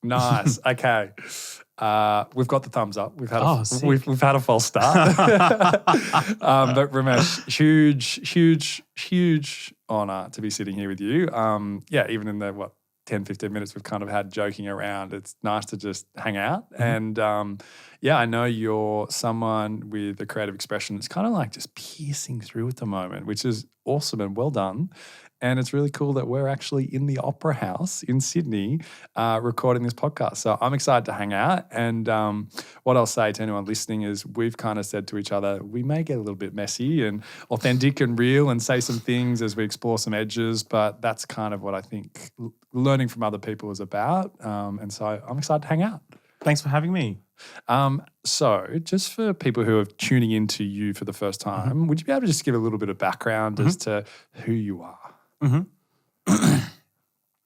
Nice. Okay. We've got the thumbs up. We've had we've had a false start. But Ramesh, huge honor to be sitting here with you. Even in the 10, 15 minutes we've kind of had joking around, it's nice to just hang out. Mm-hmm. And I know you're someone with a creative expression that's kind of like just piercing through at the moment, which is awesome and well done. And it's really cool that we're actually in the Opera House in Sydney recording this podcast. So I'm excited to hang out. And what I'll say to anyone listening is we've kind of said to each other, we may get a little bit messy and authentic and real and say some things as we explore some edges, but that's kind of what I think learning from other people is about. And so I'm excited to hang out. Thanks for having me. So just for people who are tuning into you for the first time, would you be able to just give a little bit of background as to who you are? Mm-hmm.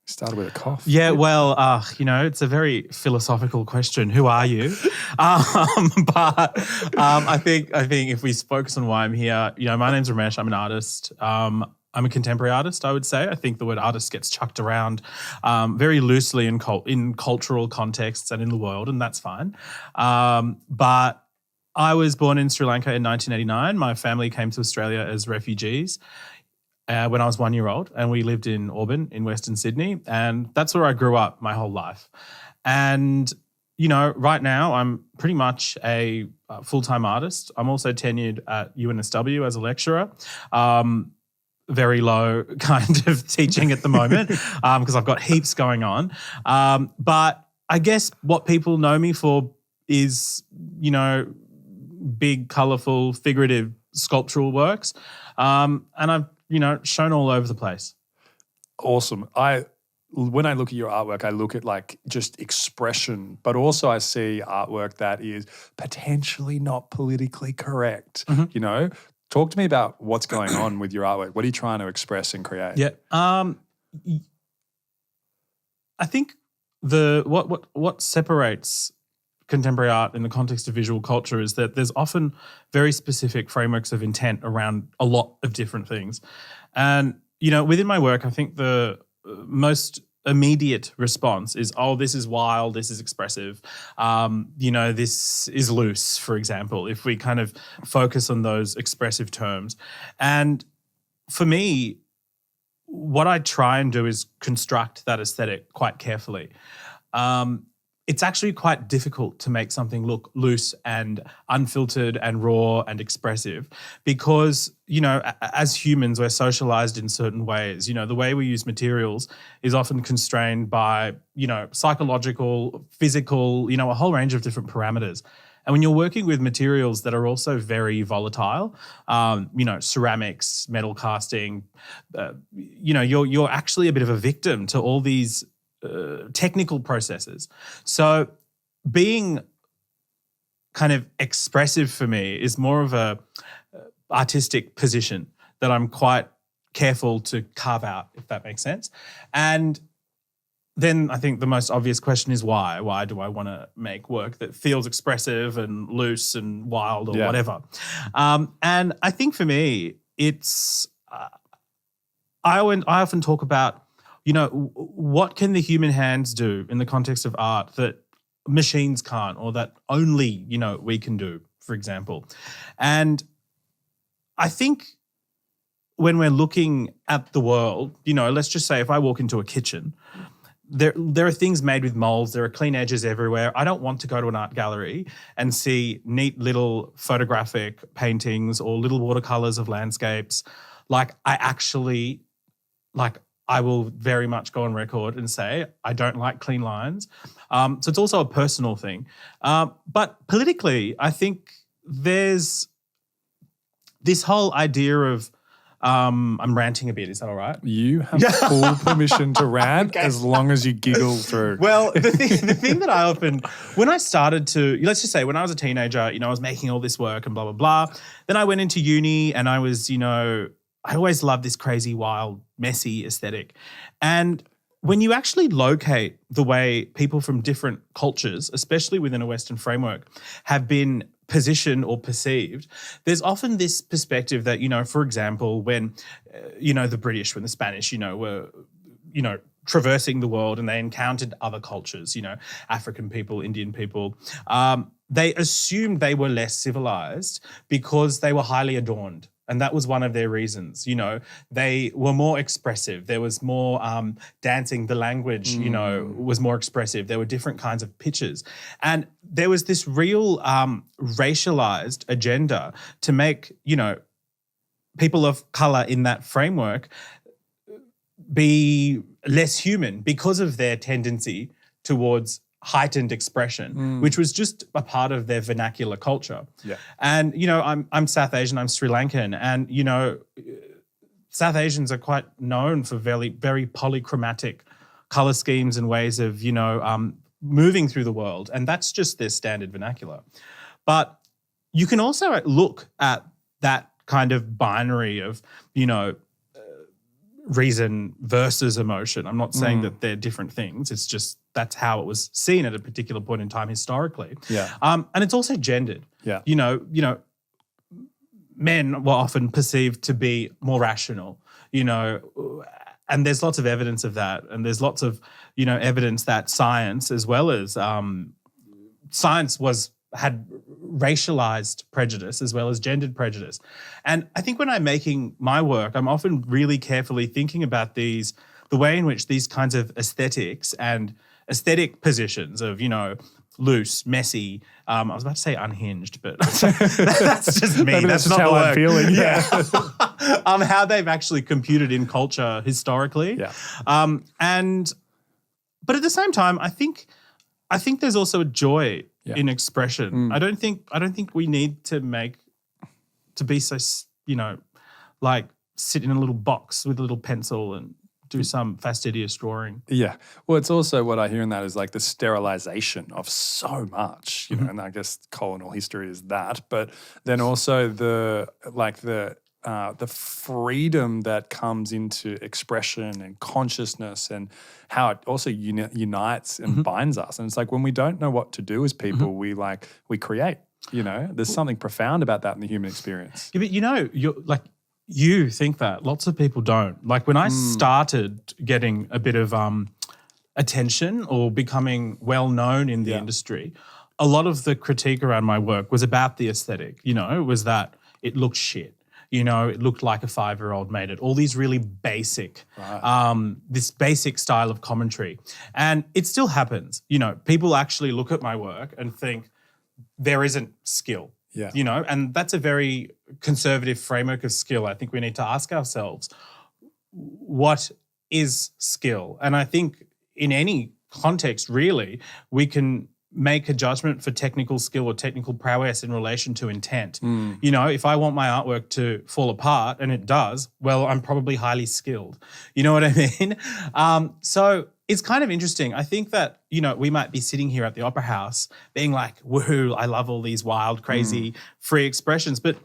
Started with a cough. Yeah, well, it's a very philosophical question. Who are you? But I think if we focus on why I'm here, my name's Ramesh. I'm an artist. I'm a contemporary artist, I would say. I think the word artist gets chucked around very loosely in cultural contexts and in the world, and that's fine. But I was born in Sri Lanka in 1989. My family came to Australia as refugees when I was 1 year old, and we lived in Auburn in Western Sydney, and that's where I grew up my whole life. And, right now I'm pretty much a full-time artist. I'm also tenured at UNSW as a lecturer. Very low kind of teaching at the moment because I've got heaps going on. But I guess what people know me for is, big, colourful, figurative sculptural works. And I've shown all over the place. Awesome. When I look at your artwork, I look at like just expression, but also I see artwork that is potentially not politically correct. Mm-hmm. Talk to me about what's going on with your artwork. What are you trying to express and create? Yeah. I think what separates contemporary art in the context of visual culture is that there's often very specific frameworks of intent around a lot of different things. And, within my work, I think the most immediate response is, oh, this is wild, this is expressive, this is loose, for example, if we kind of focus on those expressive terms. And for me, what I try and do is construct that aesthetic quite carefully. It's actually quite difficult to make something look loose and unfiltered and raw and expressive because, as humans, we're socialized in certain ways. The way we use materials is often constrained by, psychological, physical, a whole range of different parameters. And when you're working with materials that are also very volatile, ceramics, metal casting, you're actually a bit of a victim to all these technical processes. So being kind of expressive for me is more of a artistic position that I'm quite careful to carve out, if that makes sense. And then I think the most obvious question is why? Why do I want to make work that feels expressive and loose and wild or whatever? And I think for me, it's I often talk about what can the human hands do in the context of art that machines can't or that only, we can do, for example. And I think when we're looking at the world, let's just say if I walk into a kitchen, there are things made with molds, there are clean edges everywhere. I don't want to go to an art gallery and see neat little photographic paintings or little watercolors of landscapes. I will very much go on record and say I don't like clean lines. So it's also a personal thing. But politically, I think there's this whole idea of I'm ranting a bit. Is that all right? You have full permission to rant as long as you giggle through. Well, the thing that I often, when I started to, let's just say when I was a teenager, I was making all this work and blah, blah, blah. Then I went into uni and I was, I always loved this crazy, wild, messy aesthetic. And when you actually locate the way people from different cultures, especially within a Western framework, have been position or perceived, there's often this perspective that, for example, when, the British, when the Spanish, were, traversing the world and they encountered other cultures, African people, Indian people, they assumed they were less civilized because they were highly adorned. And that was one of their reasons. They were more expressive. There was more dancing. The language, was more expressive. There were different kinds of pitches. And there was this real racialized agenda to make, people of color in that framework be less human because of their tendency towards heightened expression, which was just a part of their vernacular culture. Yeah. And, I'm South Asian, I'm Sri Lankan, and, South Asians are quite known for very, very polychromatic color schemes and ways of, moving through the world. And that's just their standard vernacular. But you can also look at that kind of binary of, reason versus emotion. I'm not saying that they're different things. It's just that's how it was seen at a particular point in time historically. Yeah. And it's also gendered. Yeah. Men were often perceived to be more rational, and there's lots of evidence of that. And there's lots of, evidence that science as well as science had racialized prejudice as well as gendered prejudice. And I think when I'm making my work, I'm often really carefully thinking about the way in which these kinds of aesthetics and aesthetic positions of, loose, messy, I was about to say unhinged, but that's just me. Maybe that's not not how the I'm word. feeling. Yeah. How they've actually computed in culture historically. Yeah. But at the same time, I think there's also a joy in expression. I don't think we need to be so, like sit in a little box with a little pencil and do some fastidious drawing. Yeah. Well, it's also what I hear in that is like the sterilization of so much, and I guess colonial history is that, but then also the freedom that comes into expression and consciousness and how it also unites and binds us. And it's like when we don't know what to do as people, we create, there's something profound about that in the human experience. Yeah, but you think that. Lots of people don't. Like when I started getting a bit of attention or becoming well known in the industry, a lot of the critique around my work was about the aesthetic, was that it looked shit. It looked like a 5-year-old made it. All these really basic, this basic style of commentary. And it still happens. People actually look at my work and think there isn't skill. Yeah. And that's a very conservative framework of skill. I think we need to ask ourselves, what is skill? And I think in any context, really, we can make a judgment for technical skill or technical prowess in relation to intent. If I want my artwork to fall apart, and it does, well, I'm probably highly skilled. You know what I mean? So it's kind of interesting. I think that, we might be sitting here at the Opera House being like, woohoo, I love all these wild, crazy, free expressions. But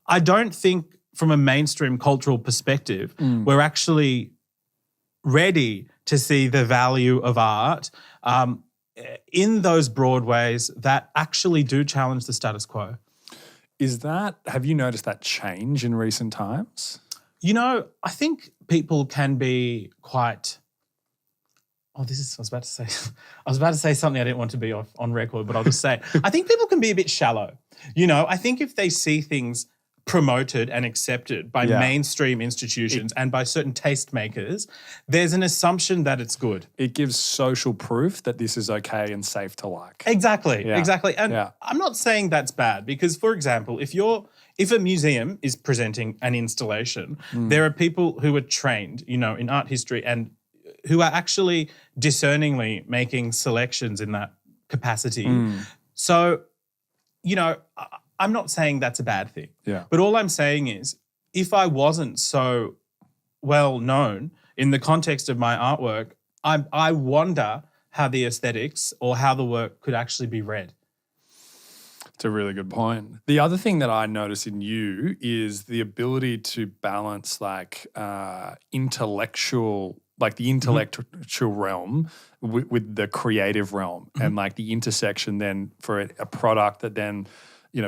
I don't think from a mainstream cultural perspective, we're actually ready to see the value of art in those broad ways that actually do challenge the status quo. Have you noticed that change in recent times? I think people can be quite... I was about to say something I didn't want to be on record, but I'll just say, I think people can be a bit shallow. I think if they see things promoted and accepted by mainstream institutions and by certain tastemakers, there's an assumption that it's good. It gives social proof that this is okay and safe to like. Exactly. And I'm not saying that's bad because, for example, if a museum is presenting an installation, there are people who are trained, in art history and who are actually discerningly making selections in that capacity. So, I'm not saying that's a bad thing. Yeah. But all I'm saying is if I wasn't so well known in the context of my artwork, I wonder how the aesthetics or how the work could actually be read. It's a really good point. The other thing that I notice in you is the ability to balance intellectual realm with the creative realm and the intersection then for a product that then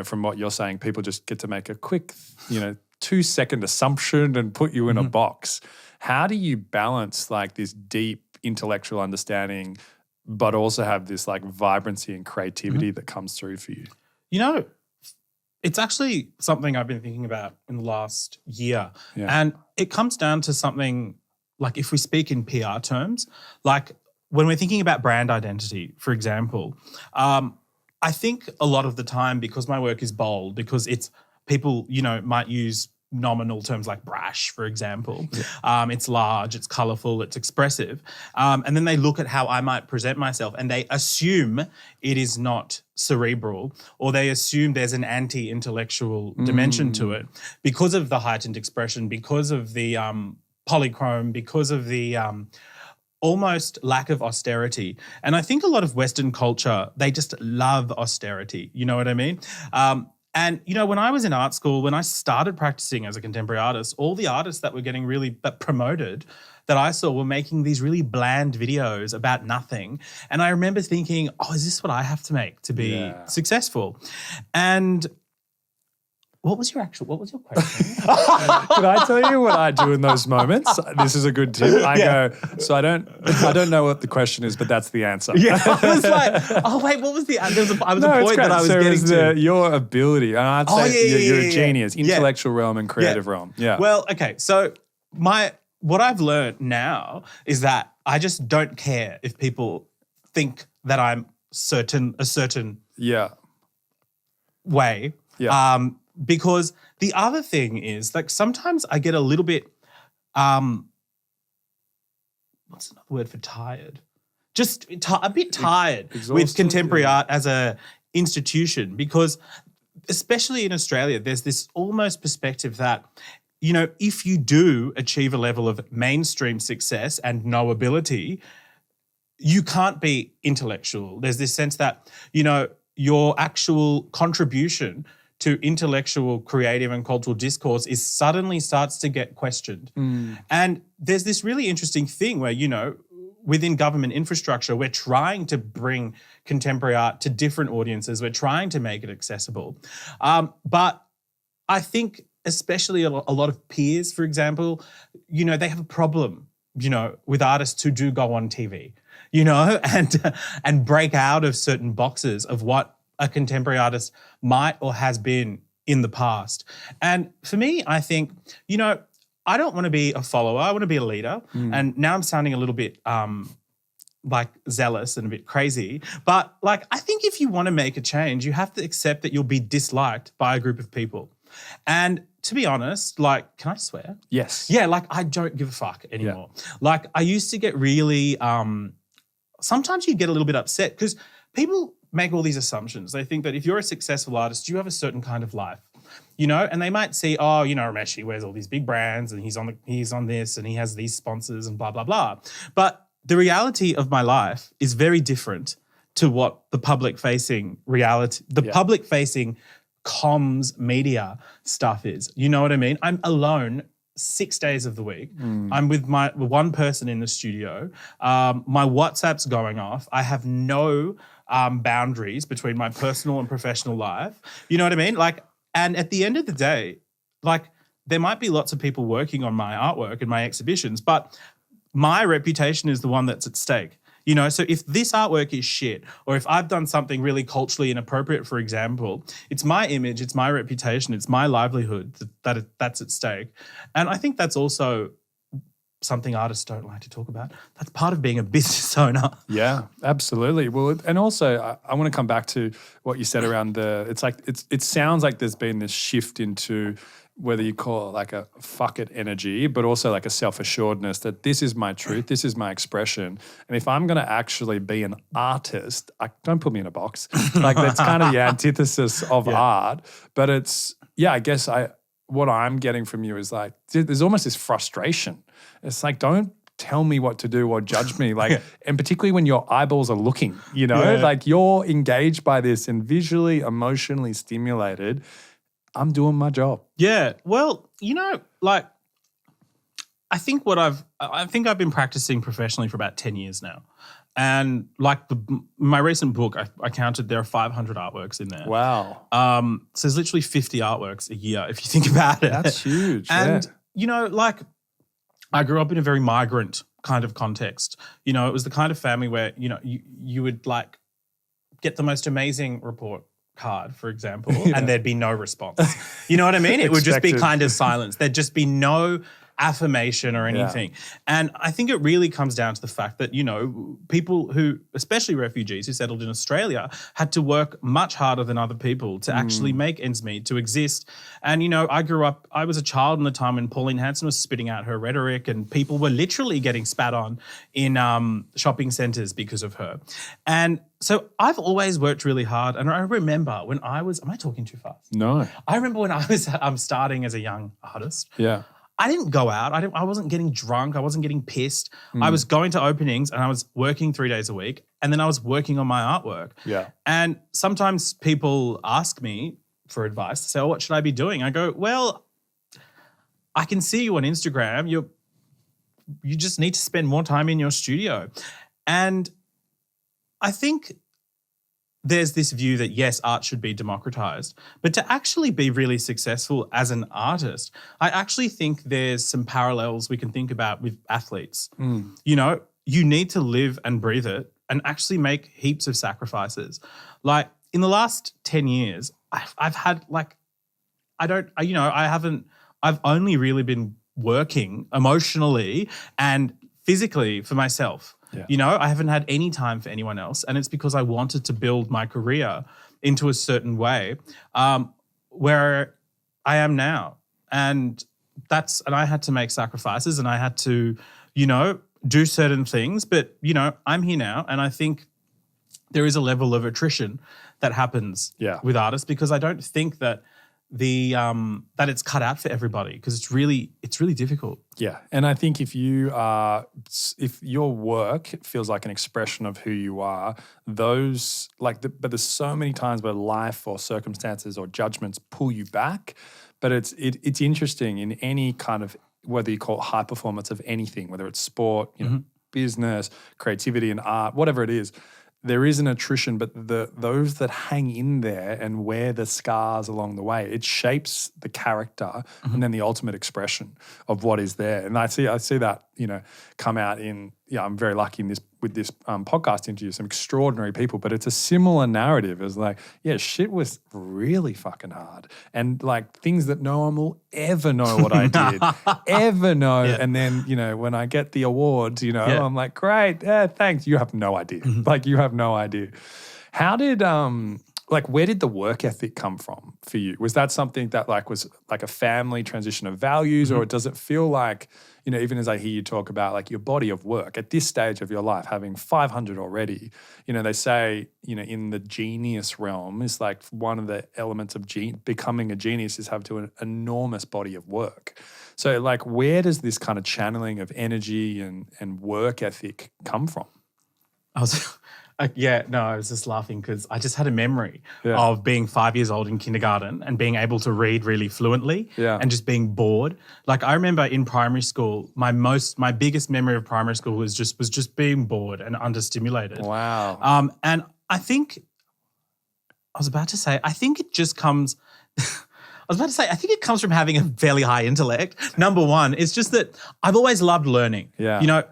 from what you're saying, people just get to make a quick, 2-second assumption and put you in a box. How do you balance like this deep intellectual understanding, but also have this like vibrancy and creativity that comes through for you? It's actually something I've been thinking about in the last year. Yeah. And it comes down to something like, if we speak in PR terms, like when we're thinking about brand identity, for example, I think a lot of the time, because my work is bold, because it's people, might use nominal terms like brash, for example. Yeah. It's large, it's colourful, it's expressive. And then they look at how I might present myself and they assume it is not cerebral, or they assume there's an anti-intellectual dimension to it because of the heightened expression, because of the polychrome, because of the almost lack of austerity. And I think a lot of Western culture, they just love austerity. You know what I mean? And, when I was in art school, when I started practicing as a contemporary artist, all the artists that were getting really promoted that I saw were making these really bland videos about nothing. And I remember thinking, is this what I have to make to be successful? And what was your question? Can I tell you what I do in those moments? This is a good tip. I go, so I don't know what the question is, but that's the answer. Yeah, I was like, wait, what was the answer? There was a point that I was getting to. Your ability. And I'd say you're a genius, intellectual realm and creative realm. Yeah. Well, okay, so what I've learned now is that I just don't care if people think that I'm a certain way. Yeah. Because the other thing is, like, sometimes I get a little bit, what's another word for tired? Just a bit tired with contemporary art as a institution, because especially in Australia, there's this almost perspective that, if you do achieve a level of mainstream success and knowability, you can't be intellectual. There's this sense that, your actual contribution to intellectual, creative and cultural discourse suddenly starts to get questioned. And there's this really interesting thing where, within government infrastructure, we're trying to bring contemporary art to different audiences. We're trying to make it accessible. But I think especially a lot of peers, for example, they have a problem, with artists who do go on TV, and break out of certain boxes of what a contemporary artist might or has been in the past. And for me, I think, I don't want to be a follower. I want to be a leader. And now I'm sounding a little bit like zealous and a bit crazy. But like, I think if you want to make a change, you have to accept that you'll be disliked by a group of people. And to be honest, like, can I swear? Yes. Yeah, like I don't give a fuck anymore. Yeah. Like I used to get really, sometimes you get a little bit upset because people make all these assumptions. They think that if you're a successful artist, you have a certain kind of life, and they might see, Ramesh, he wears all these big brands and he's on this and he has these sponsors and blah, blah, blah. But the reality of my life is very different to what the public-facing public-facing comms media stuff is. You know what I mean? I'm alone 6 days of the week. I'm with my one person in the studio. My WhatsApp's going off. I have no boundaries between my personal and professional life. You know what I mean? Like, and at the end of the day, like, there might be lots of people working on my artwork and my exhibitions, but my reputation is the one that's at stake. So if this artwork is shit, or if I've done something really culturally inappropriate, for example, it's my image, it's my reputation, it's my livelihood that's at stake. And I think that's also something artists don't like to talk about. That's part of being a business owner. Yeah, absolutely. Well, and also I want to come back to what you said around it sounds like there's been this shift into whether you call it like a fuck it energy, but also like a self-assuredness that this is my truth, this is my expression. And if I'm going to actually be an artist, don't put me in a box. Like that's kind of the antithesis of art. But I guess what I'm getting from you is like, there's almost this frustration. It's like, don't tell me what to do or judge me. Like, and particularly when your eyeballs are looking, like you're engaged by this and visually, emotionally stimulated. I'm doing my job. Yeah. Well, like, I think I've been practicing professionally for about 10 years now. And like my recent book, I counted there are 500 artworks in there. Wow. So there's literally 50 artworks a year if you think about it. That's huge. And, you know, like I grew up in a very migrant kind of context. You know, it was the kind of family where, you know, you would like get the most amazing report card, for example, and there'd be no response. You know what I mean? It would just be kind of silence. There'd just be no affirmation or anything. And I think it really comes down to the fact that, you know, people who, especially refugees who settled in Australia, had to work much harder than other people to actually make ends meet, to exist. And, you know, I was a child in the time when Pauline Hanson was spitting out her rhetoric and people were literally getting spat on in shopping centres because of her. And so I've always worked really hard. And I remember when I was, am I talking too fast? No. I remember when I was starting as a young artist. Yeah. I didn't go out. I wasn't getting drunk. I wasn't getting pissed. I was going to openings and I was working 3 days a week. And then I was working on my artwork. Yeah. And sometimes people ask me for advice to say, oh, what should I be doing? I go, well, I can see you on Instagram. You just need to spend more time in your studio. And I think there's this view that, yes, art should be democratized, but to actually be really successful as an artist, I actually think there's some parallels we can think about with athletes. You know, you need to live and breathe it and actually make heaps of sacrifices. Like in the last 10 years, I've had like, I've only really been working emotionally and physically for myself. Yeah. You know, I haven't had any time for anyone else. And it's because I wanted to build my career into a certain way where I am now. And I had to make sacrifices and I had to, you know, do certain things. But, you know, I'm here now. And I think there is a level of attrition that happens with artists because I don't think that that it's cut out for everybody because it's really difficult. Yeah. And I think if your work feels like an expression of who you are, but there's so many times where life or circumstances or judgments pull you back. But it's interesting in any kind of, whether you call it high performance of anything, whether it's sport, you know, business, creativity and art, whatever it is, there is an attrition, but those that hang in there and wear the scars along the way, it shapes the character and then the ultimate expression of what is there. And I see that, you know, come out in, I'm very lucky with this podcast interview, some extraordinary people, but it's a similar narrative as like, shit was really fucking hard. And like things that no one will ever know what I did, ever know. Yeah. And then, you know, when I get the awards, you know, I'm like, great, thanks. You have no idea. Like you have no idea. How did, where did the work ethic come from for you? Was that something that like was like a family transition of values or does it feel like, you know, even as I hear you talk about like your body of work at this stage of your life, having 500 already, you know, they say, you know, in the genius realm is like one of the elements of becoming a genius is have to an enormous body of work. So like where does this kind of channeling of energy and work ethic come from? I was just laughing because I just had a memory of being 5 years old in kindergarten and being able to read really fluently and just being bored. Like I remember in primary school, my biggest memory of primary school was just being bored and understimulated. Wow. And I think it just comes I think it comes from having a fairly high intellect. Number one, it's just that I've always loved learning. Yeah. You know,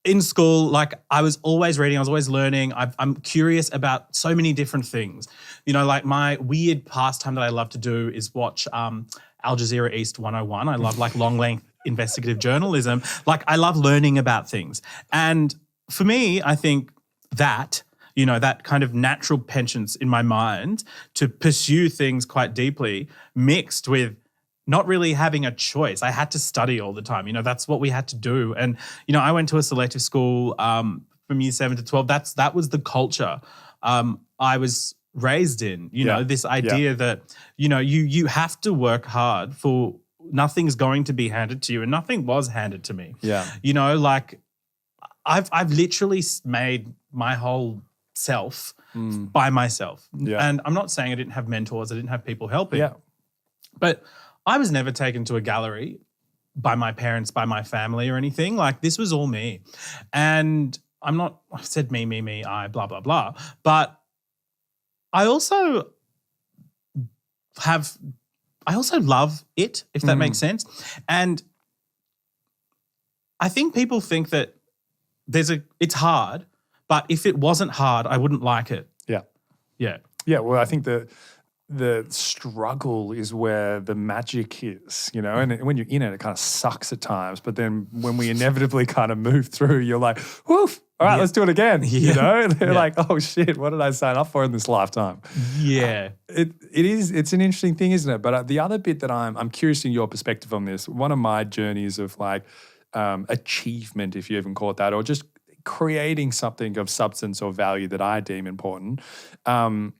in school, like I was always reading, I was always learning. I'm curious about so many different things. You know, like my weird pastime that I love to do is watch Al Jazeera East 101. I love like long length investigative journalism. Like I love learning about things. And for me, I think that, you know, that kind of natural penchant in my mind to pursue things quite deeply mixed with not really having a choice. I had to study all the time. You know, that's what we had to do. And, you know, I went to a selective school from year 7 to 12. That was the culture I was raised in, you know, this idea that, you know, you have to work hard for nothing's going to be handed to you and nothing was handed to me. Yeah. You know, like I've literally made my whole self by myself. Yeah. And I'm not saying I didn't have mentors, I didn't have people helping. Yeah. But I was never taken to a gallery by my parents, by my family or anything. Like this was all me. And I've said me, I, blah, blah, blah. But I also love it, if that makes sense. And I think people think that it's hard, but if it wasn't hard, I wouldn't like it. Yeah. Yeah. Yeah, well, I think the struggle is where the magic is, you know, and when you're in it, it kind of sucks at times. But then when we inevitably kind of move through, you're like, woof, all right, let's do it again. You know, they're like, oh shit, what did I sign up for in this lifetime? Yeah. It's an interesting thing, isn't it? But the other bit that I'm curious in your perspective on this, one of my journeys of like achievement, if you even call it that, or just creating something of substance or value that I deem important, I'm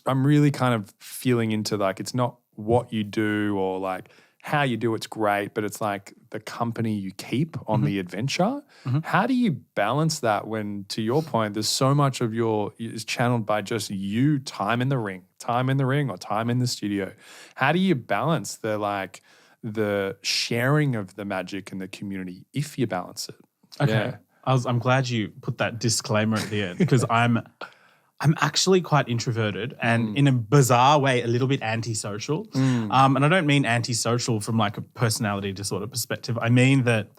really kind of feeling into like, it's not what you do or like how you do it's great, but it's like the company you keep on the adventure. How do you balance that when, to your point, there's so much of is channeled by just you, time in the ring or time in the studio? How do you balance the sharing of the magic in the community if you balance it? Okay. Yeah. I'm glad you put that disclaimer at the end because I'm actually quite introverted and in a bizarre way a little bit antisocial. And I don't mean antisocial from like a personality disorder perspective. I mean that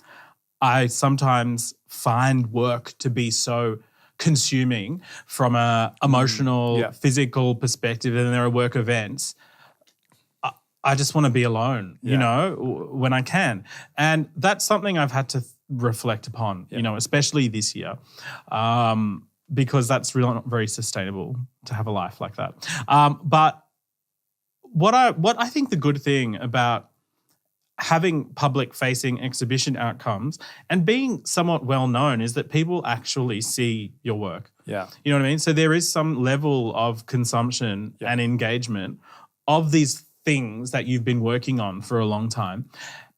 I sometimes find work to be so consuming from a emotional, physical perspective, and there are work events. I just want to be alone, you know, when I can. And that's something I've had to reflect upon, you know, especially this year, because that's really not very sustainable to have a life like that. But what I think the good thing about having public-facing exhibition outcomes and being somewhat well-known is that people actually see your work. Yeah. You know what I mean? So there is some level of consumption and engagement of these things that you've been working on for a long time.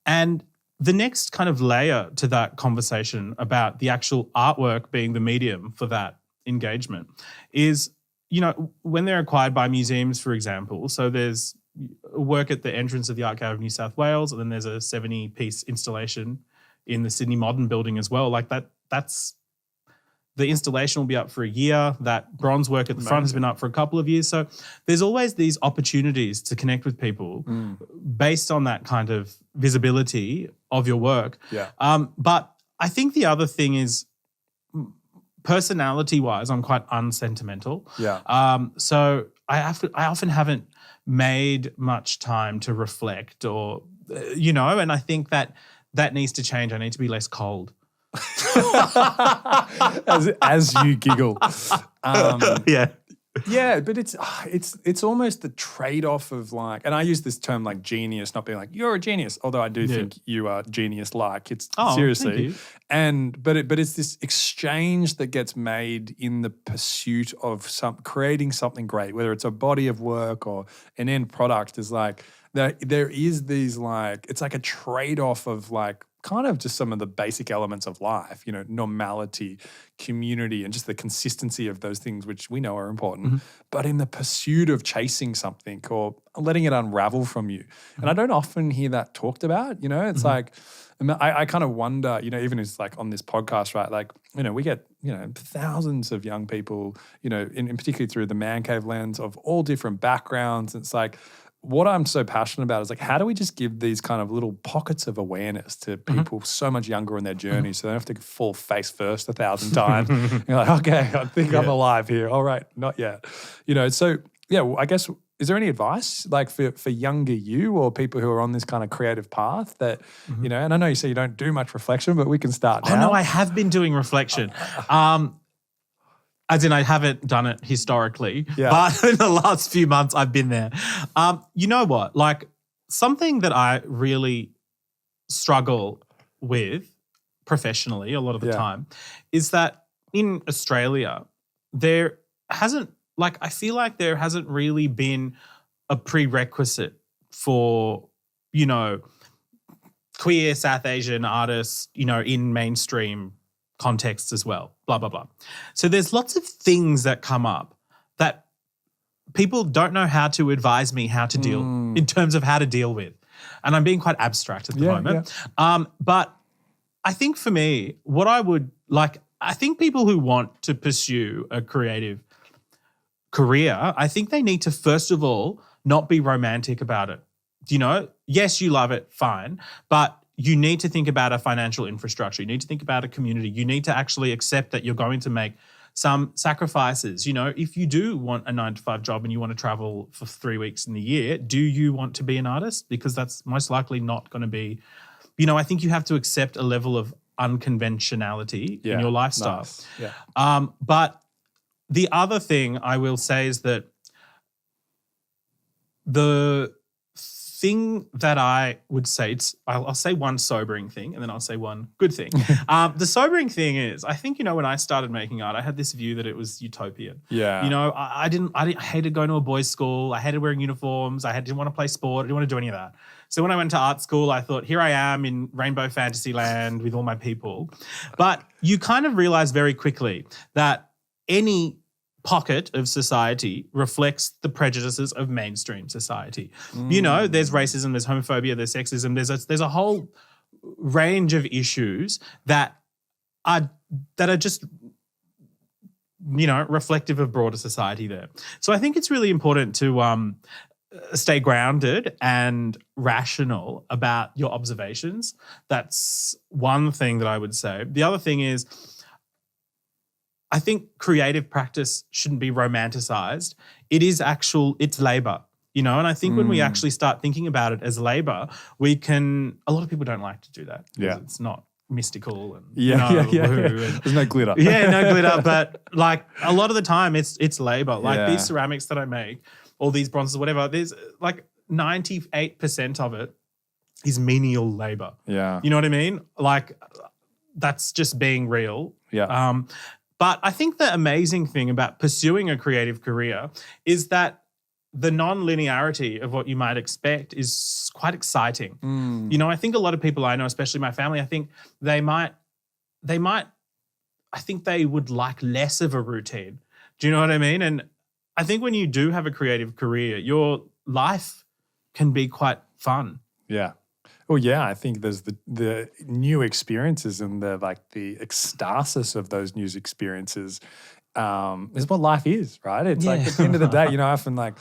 And the next kind of layer to that conversation about the actual artwork being the medium for that engagement is, you know, when they're acquired by museums, for example, so there's work at the entrance of the Art Gallery of New South Wales, and then there's a 70-piece installation in the Sydney Modern Building as well. Like that's the installation will be up for a year. That bronze work at the front has been up for a couple of years. So there's always these opportunities to connect with people based on that kind of visibility of your work. Yeah. But I think the other thing is personality-wise, I'm quite unsentimental. Yeah. So I often haven't made much time to reflect or, you know, and I think that needs to change. I need to be less cold. as you giggle. Yeah, but it's almost the trade-off of like, and I use this term like genius, not being like you're a genius, although I do think you are genius-like. It's seriously, but it's this exchange that gets made in the pursuit of creating something great, whether it's a body of work or an end product. Is like there is these like, it's like a trade-off of like kind of just some of the basic elements of life, you know, normality, community, and just the consistency of those things which we know are important, but in the pursuit of chasing something or letting it unravel from you. And I don't often hear that talked about, you know, it's like, I kind of wonder, you know, even as like on this podcast, right, like, you know, we get, you know, thousands of young people, you know, in particularly through the Man Cave lens of all different backgrounds. It's like, what I'm so passionate about is like, how do we just give these kind of little pockets of awareness to people so much younger in their journey so they don't have to fall face first 1,000 times. You're like, okay, I think I'm alive here. All right, not yet. You know, so yeah, well, I guess, is there any advice like for younger you or people who are on this kind of creative path that, you know, and I know you say you don't do much reflection, but we can start now. Oh, no, I have been doing reflection. As in, I haven't done it historically, but in the last few months, I've been there. You know what? Like, something that I really struggle with professionally a lot of the time is that in Australia, there hasn't, like, I feel like there hasn't really been a prerequisite for, you know, queer South Asian artists, you know, in mainstream contexts as well, blah, blah, blah. So there's lots of things that come up that people don't know how to advise me how to deal in terms of how to deal with. And I'm being quite abstract at the moment. But I think for me, what I would like, I think people who want to pursue a creative career, I think they need to, first of all, not be romantic about it. You know, yes, you love it, fine, but you need to think about a financial infrastructure. You need to think about a community. You need to actually accept that you're going to make some sacrifices. You know, if you do want a 9-to-5 job and you want to travel for 3 weeks in the year, do you want to be an artist? Because that's most likely not going to be, you know, I think you have to accept a level of unconventionality in your lifestyle. Nice. Yeah. But the other thing I will say is that the thing that I would say, I'll say one sobering thing and then I'll say one good thing. The sobering thing is, I think, you know, when I started making art, I had this view that it was utopian. Yeah. You know, I hated going to a boys' school. I hated wearing uniforms. I didn't want to play sport. I didn't want to do any of that. So when I went to art school, I thought, here I am in rainbow fantasy land with all my people. But you kind of realize very quickly that any pocket of society reflects the prejudices of mainstream society. You know, there's racism, there's homophobia, there's sexism, there's a whole range of issues that are just, you know, reflective of broader society there. So I think it's really important to stay grounded and rational about your observations. That's one thing that I would say. The other thing is, I think creative practice shouldn't be romanticized. It's labor, you know, and I think when we actually start thinking about it as labor, a lot of people don't like to do that. Yeah. It's not mystical and There's no glitter. no glitter, but like a lot of the time it's labor. Like these ceramics that I make, all these bronzes, whatever, there's like 98% of it is menial labor. Yeah. You know what I mean? Like that's just being real. Yeah. But I think the amazing thing about pursuing a creative career is that the non-linearity of what you might expect is quite exciting. You know, I think a lot of people I know, especially my family, I think they would like less of a routine. Do you know what I mean? And I think when you do have a creative career, your life can be quite fun. Yeah. Well, yeah, I think there's the new experiences and the ecstasis of those new experiences is what life is, right? It's like at the end of the day, you know, I often like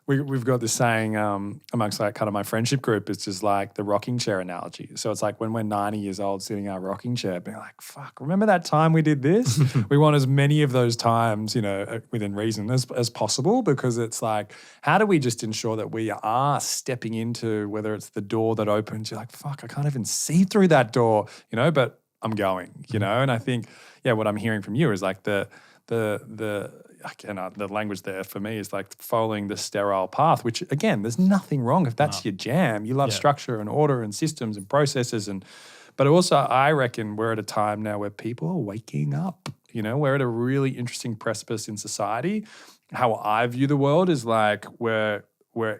we've got this saying amongst like kind of my friendship group, it's just like the rocking chair analogy. So it's like when we're 90 years old sitting in our rocking chair being like, fuck, remember that time we did this? We want as many of those times, you know, within reason as possible, because it's like, how do we just ensure that we are stepping into, whether it's the door that opens, you're like, fuck, I can't even see through that door, you know, but I'm going, you know? And I think, yeah, what I'm hearing from you is like the language there for me is like following the sterile path, which again, there's nothing wrong if that's your jam. You love structure and order and systems and processes. But also I reckon we're at a time now where people are waking up, you know, we're at a really interesting precipice in society. How I view the world is like we're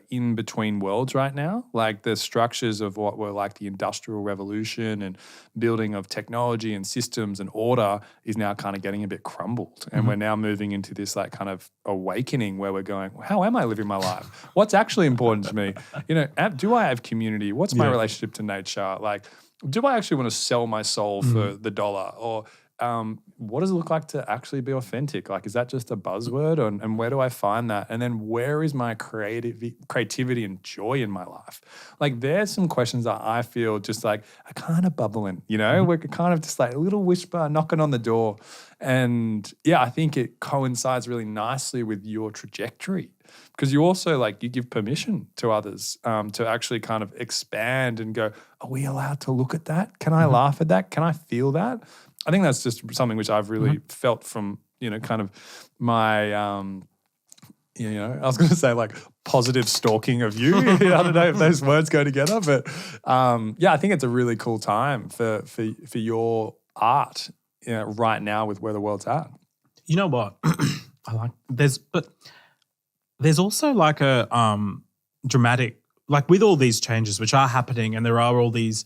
in between worlds right now. Like the structures of what were like the Industrial Revolution and building of technology and systems and order is now kind of getting a bit crumbled. And we're now moving into this like kind of awakening where we're going, how am I living my life? What's actually important to me? You know, do I have community? What's my relationship to nature? Like, do I actually want to sell my soul for the dollar? Or what does it look like to actually be authentic? Like, is that just a buzzword? And where do I find that? And then where is my creativity and joy in my life? Like, there's some questions that I feel just like are kind of bubbling, you know? We're kind of just like a little whisper knocking on the door. And yeah, I think it coincides really nicely with your trajectory, because you also like, you give permission to others to actually kind of expand and go, are we allowed to look at that? Can I laugh at that? Can I feel that? I think that's just something which I've really felt from, you know, kind of my, you know, I was going to say like positive stalking of you. I don't know if those words go together, but yeah, I think it's a really cool time for your art, you know, right now with where the world's at. You know what? There's also like a dramatic, like with all these changes which are happening, and there are all these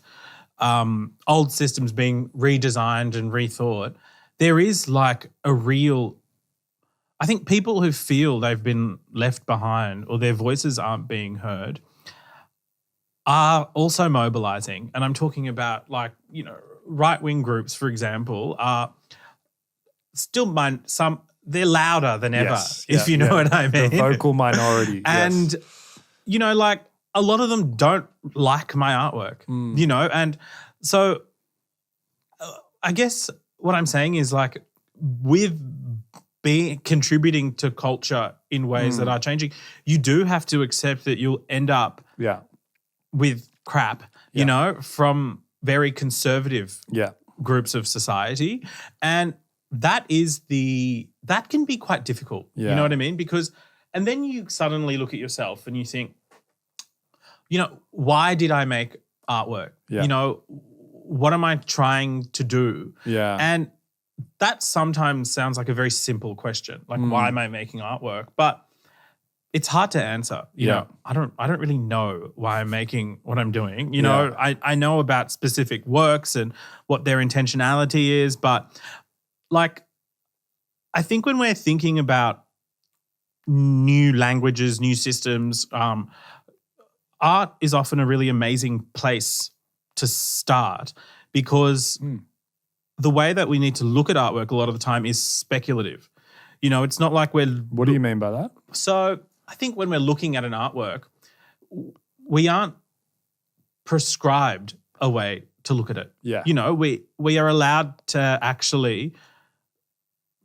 old systems being redesigned and rethought, there is like a real, I think people who feel they've been left behind or their voices aren't being heard are also mobilizing. And I'm talking about like, you know, right-wing groups, for example, are still they're louder than ever, Yes. if you know what I mean. The vocal minority. And, yes. like a lot of them don't like my artwork, and so I guess what I'm saying is like with contributing to culture in ways that are changing, you do have to accept that you'll end up with crap, from very conservative groups of society. And that can be quite difficult. You know what I mean? And then you suddenly look at yourself and you think, why did I make artwork? Yeah. What am I trying to do? Yeah. And that sometimes sounds like a very simple question, like why am I making artwork? But it's hard to answer. You know, I don't really know why I'm making what I'm doing. I know about specific works and what their intentionality is, but like I think when we're thinking about new languages, new systems, art is often a really amazing place to start because the way that we need to look at artwork a lot of the time is speculative. It's not like What do you mean by that? So I think when we're looking at an artwork, we aren't prescribed a way to look at it. Yeah. We are allowed to actually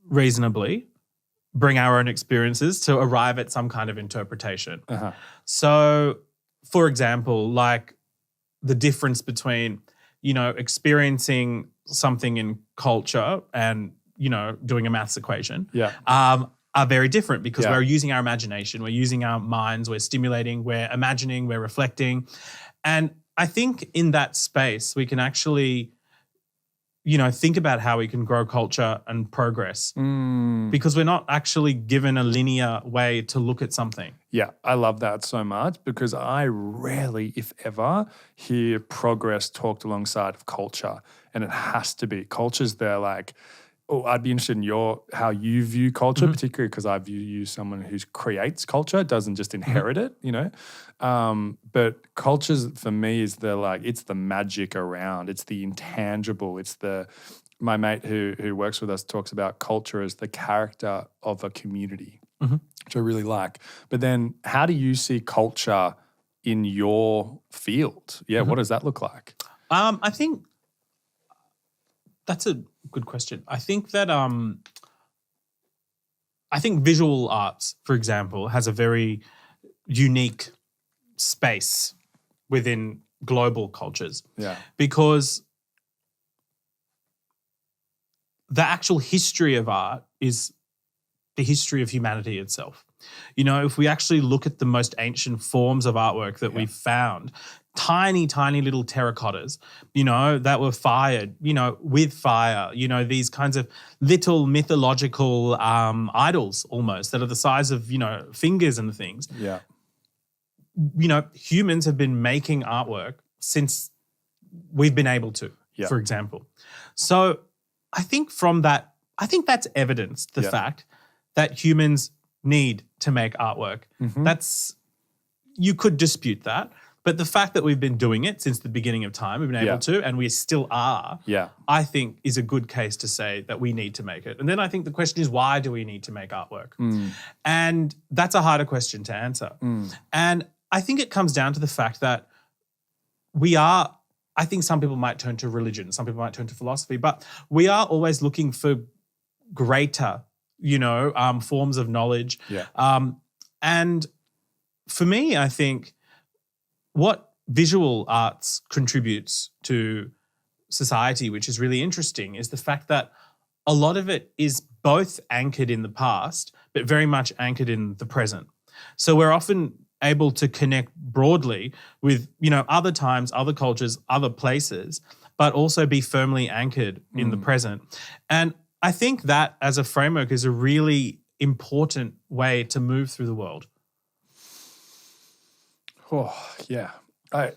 reasonably bring our own experiences to arrive at some kind of interpretation. Uh-huh. So, for example, like the difference between, experiencing something in culture and, doing a maths equation are very different because we're using our imagination, we're using our minds, we're stimulating, we're imagining, we're reflecting. And I think in that space, we can actually, think about how we can grow culture and progress because we're not actually given a linear way to look at something. Yeah, I love that so much because I rarely, if ever, hear progress talked alongside of culture. And it has to be. Culture's there like, I'd be interested in how you view culture, particularly because I view you as someone who creates culture, doesn't just inherit it, But cultures for me is it's the magic around, it's the intangible, my mate who works with us talks about culture as the character of a community, which I really like. But then how do you see culture in your field? Yeah, what does that look like? I think that's a good question. I think that visual arts, for example, has a very unique space within global cultures. Yeah. Because the actual history of art is the history of humanity itself. If we actually look at the most ancient forms of artwork that we've found, tiny, tiny little terracottas, that were fired, with fire, these kinds of little mythological idols almost that are the size of, fingers and things. Yeah. Humans have been making artwork since we've been able to, for example. So I think that's evidenced the fact that humans need to make artwork. You could dispute that. But the fact that we've been doing it since the beginning of time, we've been able to, and we still are, I think is a good case to say that we need to make it. And then I think the question is, why do we need to make artwork? And that's a harder question to answer. And I think it comes down to the fact that I think some people might turn to religion, some people might turn to philosophy, but we are always looking for greater, forms of knowledge. And for me, I think what visual arts contributes to society, which is really interesting, is the fact that a lot of it is both anchored in the past, but very much anchored in the present. So we're often able to connect broadly with, other times, other cultures, other places, but also be firmly anchored in the present. And I think that as a framework is a really important way to move through the world. Oh, yeah. I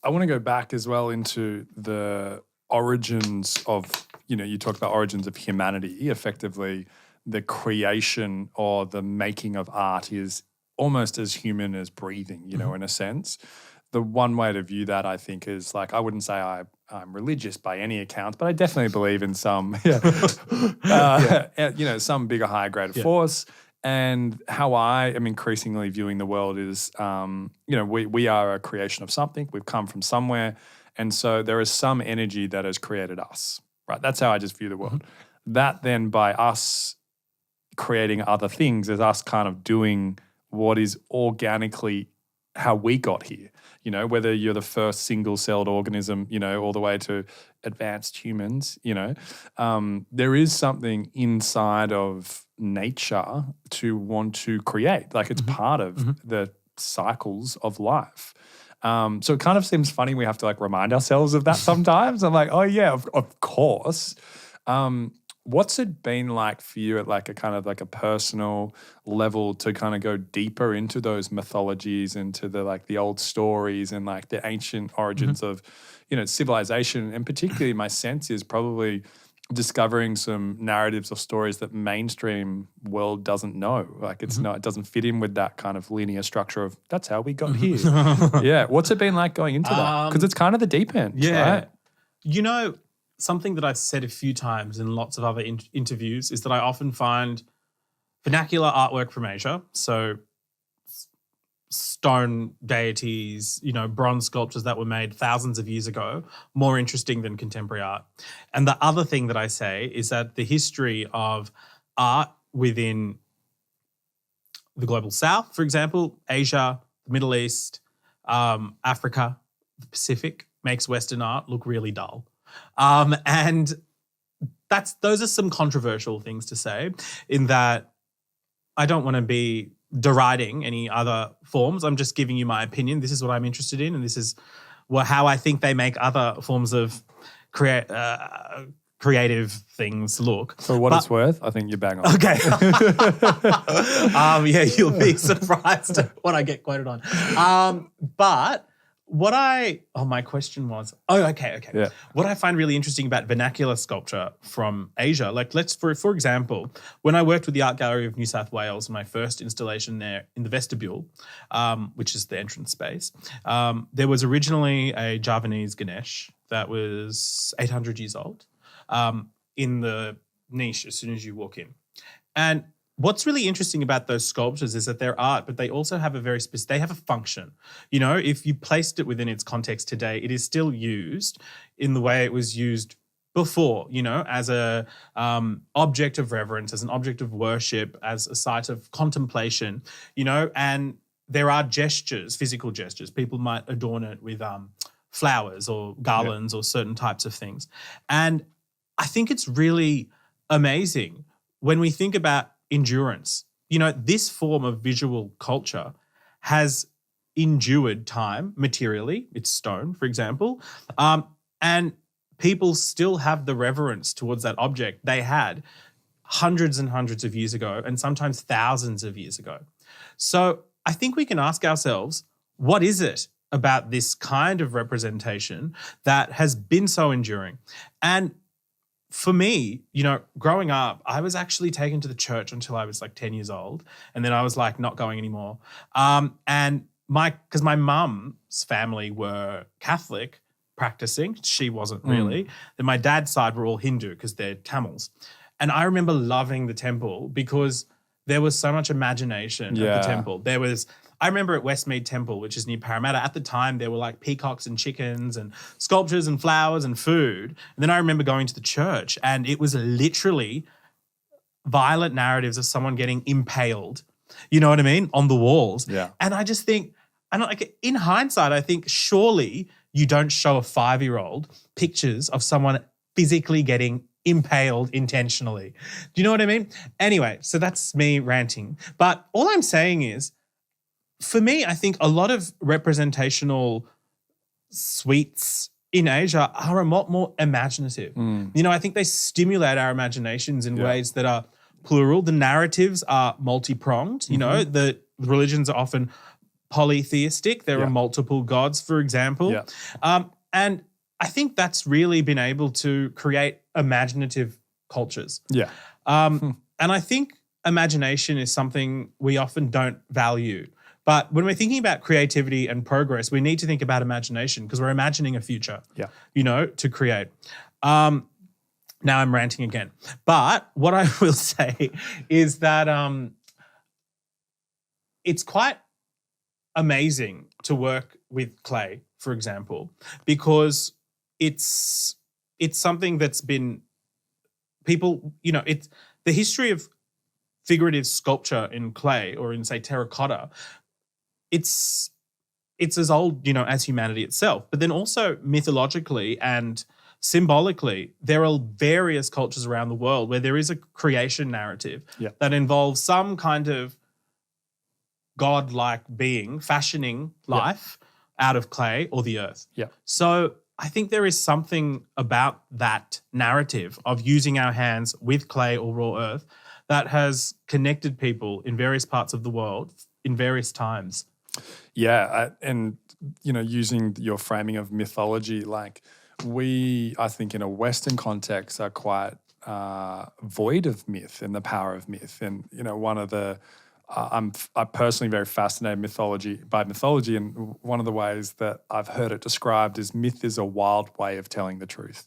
want to go back as well into the origins of, you talk about origins of humanity. Effectively, the creation or the making of art is almost as human as breathing, in a sense. The one way to view that, I think, is like, I wouldn't say I I'm religious by any account, but I definitely believe in some, some bigger, higher, greater force. And how I am increasingly viewing the world is, we are a creation of something. We've come from somewhere. And so there is some energy that has created us, right? That's how I just view the world. That then by us creating other things is us kind of doing what is organically how we got here. Whether you're the first single-celled organism, all the way to advanced humans, there is something inside of nature to want to create. Like it's part of the cycles of life. So it kind of seems funny we have to like remind ourselves of that sometimes. I'm like, oh yeah, of course. What's it been like for you at like a kind of like a personal level to kind of go deeper into those mythologies, into the old stories and like the ancient origins of, civilization? And particularly my sense is probably discovering some narratives or stories that mainstream world doesn't know. Like it's not, it doesn't fit in with that kind of linear structure of that's how we got here. Yeah. What's it been like going into that? Because it's kind of the deep end, right? Something that I've said a few times in lots of other interviews is that I often find vernacular artwork from Asia, so stone deities, bronze sculptures that were made thousands of years ago, more interesting than contemporary art. And the other thing that I say is that the history of art within the global south, for example, Asia, the Middle East, Africa, the Pacific, makes Western art look really dull. And those are some controversial things to say, in that I don't want to be deriding any other forms. I'm just giving you my opinion. This is what I'm interested in, and this is how I think they make other forms of creative things look. For what it's worth, I think you're bang on. Okay. You'll be surprised at what I get quoted on. But my question was, okay. Yeah. What I find really interesting about vernacular sculpture from Asia, like for example, when I worked with the Art Gallery of New South Wales, my first installation there in the vestibule, which is the entrance space, there was originally a Javanese Ganesh that was 800 years old in the niche as soon as you walk in. And what's really interesting about those sculptures is that they're art, but they also have they have a function. If you placed it within its context today, it is still used in the way it was used before, as a object of reverence, as an object of worship, as a site of contemplation, and there are gestures, physical gestures. People might adorn it with flowers or garlands or certain types of things. And I think it's really amazing when we think about endurance. This form of visual culture has endured time materially. It's stone, for example. And people still have the reverence towards that object they had hundreds and hundreds of years ago, and sometimes thousands of years ago. So I think we can ask ourselves, what is it about this kind of representation that has been so enduring? And for me, growing up, I was actually taken to the church until I was like 10 years old. And then I was like not going anymore. Because my mum's family were Catholic practicing. She wasn't really. Then my dad's side were all Hindu because they're Tamils. And I remember loving the temple because there was so much imagination at the temple. I remember at Westmead Temple, which is near Parramatta, at the time there were like peacocks and chickens and sculptures and flowers and food. And then I remember going to the church and it was literally violent narratives of someone getting impaled, you know what I mean, on the walls. Yeah. And I just think, in hindsight, I think surely you don't show a 5-year-old pictures of someone physically getting impaled intentionally. Do you know what I mean? Anyway, so that's me ranting. But all I'm saying is, for me, I think a lot of representational suites in Asia are a lot more imaginative. I think they stimulate our imaginations in ways that are plural. The narratives are multi-pronged. The religions are often polytheistic. There are multiple gods, for example. Yeah. And I think that's really been able to create imaginative cultures. Yeah. And I think imagination is something we often don't value But when we're thinking about creativity and progress, we need to think about imagination because we're imagining a future, to create. Now I'm ranting again. But what I will say is that it's quite amazing to work with clay, for example, because it's something that's been people, it's the history of figurative sculpture in clay or in, say, terracotta. It's as old, as humanity itself. But then also mythologically and symbolically, there are various cultures around the world where there is a creation narrative that involves some kind of godlike being fashioning life out of clay or the earth. Yeah. So I think there is something about that narrative of using our hands with clay or raw earth that has connected people in various parts of the world in various times. Yeah, and using your framing of mythology, like we, I think, in a Western context, are quite void of myth and the power of myth. And one of the I'm personally very fascinated by mythology, and one of the ways that I've heard it described is myth is a wild way of telling the truth,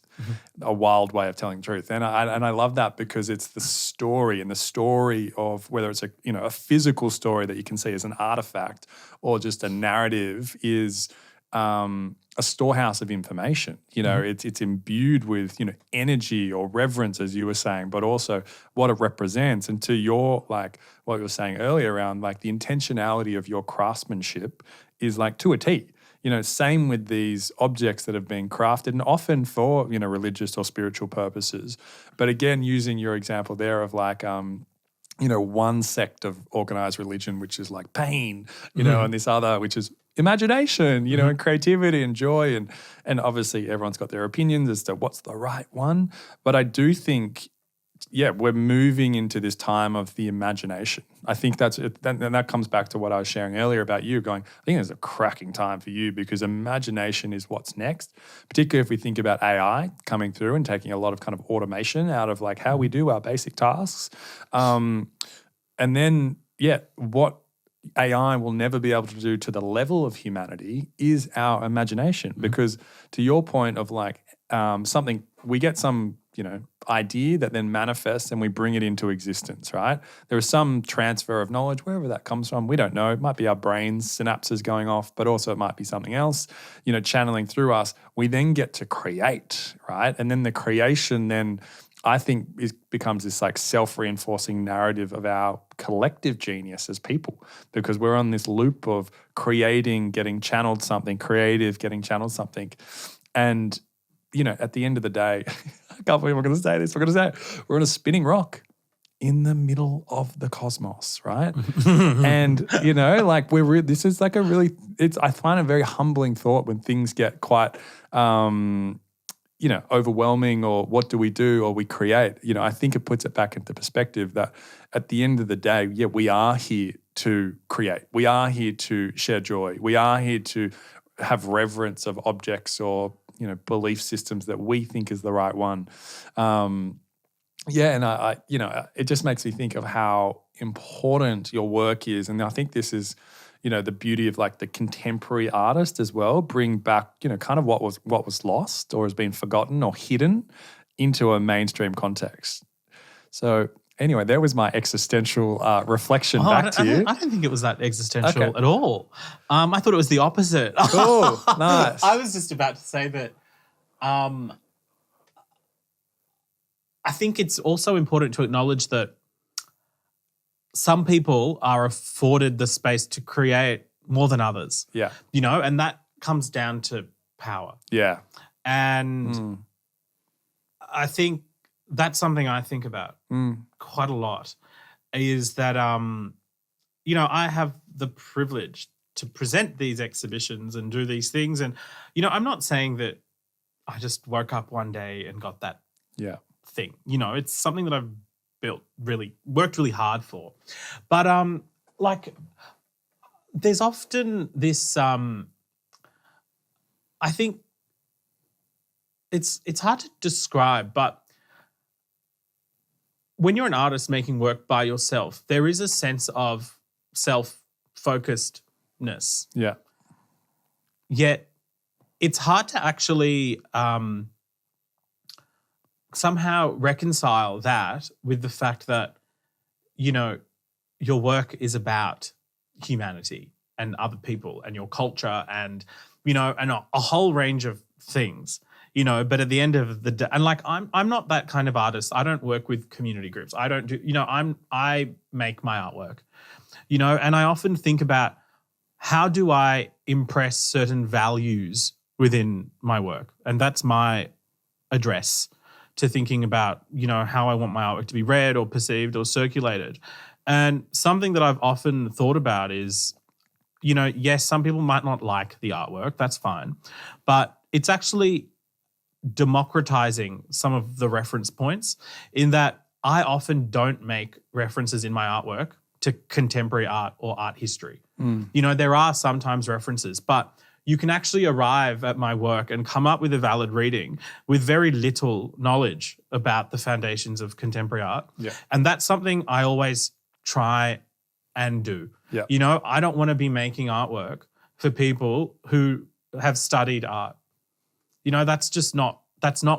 a wild way of telling the truth, and I love that because it's the story, and the story of whether it's a physical story that you can see as an artifact or just a narrative is a storehouse of information. It's imbued with energy or reverence, as you were saying, but also what it represents. And to your what you were saying earlier around the intentionality of your craftsmanship is to a T. Same with these objects that have been crafted and often for religious or spiritual purposes. But again, using your example there of one sect of organized religion, which is pain, and this other, which is imagination, and creativity and joy. And obviously everyone's got their opinions as to what's the right one. But I do think, we're moving into this time of the imagination. I think that's it. And that comes back to what I was sharing earlier about you going, I think it's a cracking time for you because imagination is what's next, particularly if we think about AI coming through and taking a lot of kind of automation out of how we do our basic tasks. And then, what AI will never be able to do to the level of humanity is our imagination. Because to your point of something, we get some, idea that then manifests and we bring it into existence, right? There is some transfer of knowledge, wherever that comes from. We don't know. It might be our brains, synapses going off, but also it might be something else, channeling through us. We then get to create, right? And then the creation then, I think, becomes this self-reinforcing narrative of our collective genius as people, because we're on this loop of creating, getting channeled something, creative, getting channeled something. And, at the end of the day, I can't believe we're going to say this. We're going to say we're on a spinning rock in the middle of the cosmos, right? And, this is I find a very humbling thought when things get quite, overwhelming, or what do we do, or we create. I think it puts it back into perspective that at the end of the day, we are here to create. We are here to share joy. We are here to have reverence of objects or, belief systems that we think is the right one. And I it just makes me think of how important your work is. And I think this is, the beauty of the contemporary artist as well, bring back, kind of what was lost or has been forgotten or hidden into a mainstream context. So anyway, there was my existential reflection back to you. I don't think it was that existential at all. I thought it was the opposite. Oh, nice. I was just about to say that I think it's also important to acknowledge that some people are afforded the space to create more than others. Yeah. And that comes down to power. Yeah. And I think that's something I think about quite a lot, is that, I have the privilege to present these exhibitions and do these things. And, I'm not saying that I just woke up one day and got that thing. It's something that I've worked really hard for. But there's often this, I think it's hard to describe, but when you're an artist making work by yourself, there is a sense of self-focused artness. Yeah. Yet it's hard to actually somehow reconcile that with the fact that, you know, your work is about humanity and other people and your culture and, you know, and a whole range of things, you know, but at the end of the day, and like I'm not that kind of artist. I don't work with community groups. I don't do, you know, I make my artwork, you know, and I often think about how do I impress certain values within my work? And that's my address to thinking about, you know, how I want my artwork to be read or perceived or circulated. And something that I've often thought about is, you know, yes, some people might not like the artwork. That's fine. But it's actually democratizing some of the reference points in that I often don't make references in my artwork to contemporary art or art history. You know, there are sometimes references, but you can actually arrive at my work and come up with a valid reading with very little knowledge about the foundations of contemporary art. Yeah. And that's something I always try and do. Yeah. You know, I don't want to be making artwork for people who have studied art. You know, that's not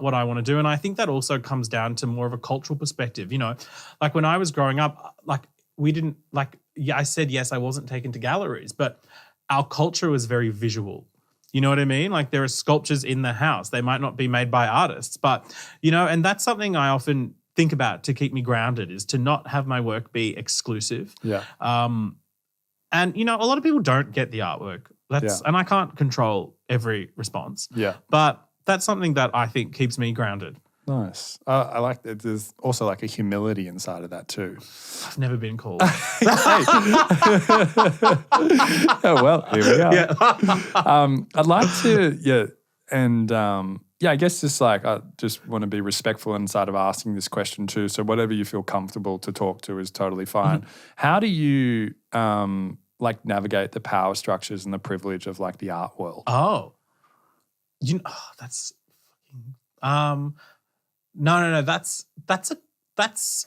what I want to do. And I think that also comes down to more of a cultural perspective. You know, like when I was growing up, like we didn't like, yeah, I said, yes, I wasn't taken to galleries, but our culture was very visual. You know what I mean? Like there are sculptures in the house. They might not be made by artists, but, you know, and that's something I often think about to keep me grounded is to not have my work be exclusive. Yeah. And, you know, a lot of people don't get the artwork. And I can't control every response. Yeah. But that's something that I think keeps me grounded. Nice. I like that. There's also like a humility inside of that too. I've never been called. Oh, well, here we are. Yeah. I'd like to, I guess just like I just want to be respectful inside of asking this question too. So whatever you feel comfortable to talk to is totally fine. How do you like navigate the power structures and the privilege of like the art world? Oh, you know, that's fucking. No. That's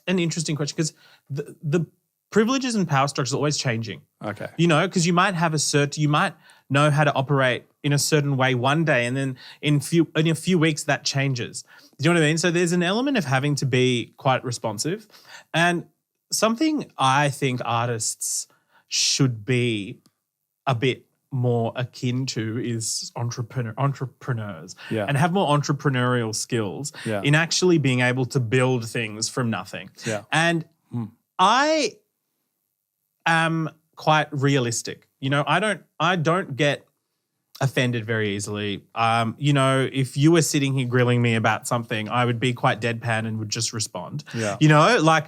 an interesting question because the privileges and power structures are always changing. Okay. You know, because you might have you might know how to operate in a certain way one day, and then in a few weeks that changes. Do you know what I mean? So there's an element of having to be quite responsive, and something I think artists should be a bit more akin to is entrepreneurs and have more entrepreneurial skills in actually being able to build things from nothing. Yeah. And I am quite realistic. You know, I don't get offended very easily. You know, if you were sitting here grilling me about something, I would be quite deadpan and would just respond. Yeah. You know, like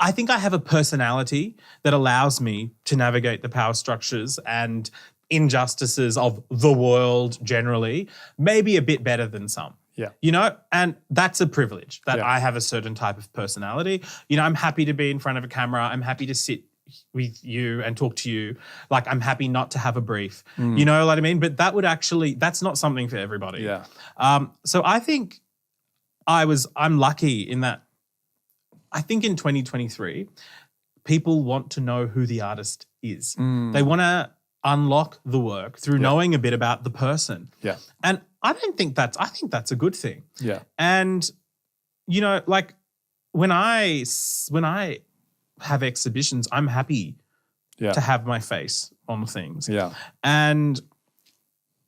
I think I have a personality that allows me to navigate the power structures and injustices of the world generally, maybe a bit better than some. Yeah. You know, and that's a privilege that I have a certain type of personality. You know, I'm happy to be in front of a camera. I'm happy to sit with you and talk to you. Like I'm happy not to have a brief. You know what I mean? But that's not something for everybody. Yeah. So I think I'm lucky in that I think in 2023, people want to know who the artist is. They want to unlock the work through knowing a bit about the person. Yeah. And I think that's a good thing. Yeah. And, you know, like when I have exhibitions, I'm happy to have my face on things. Yeah. And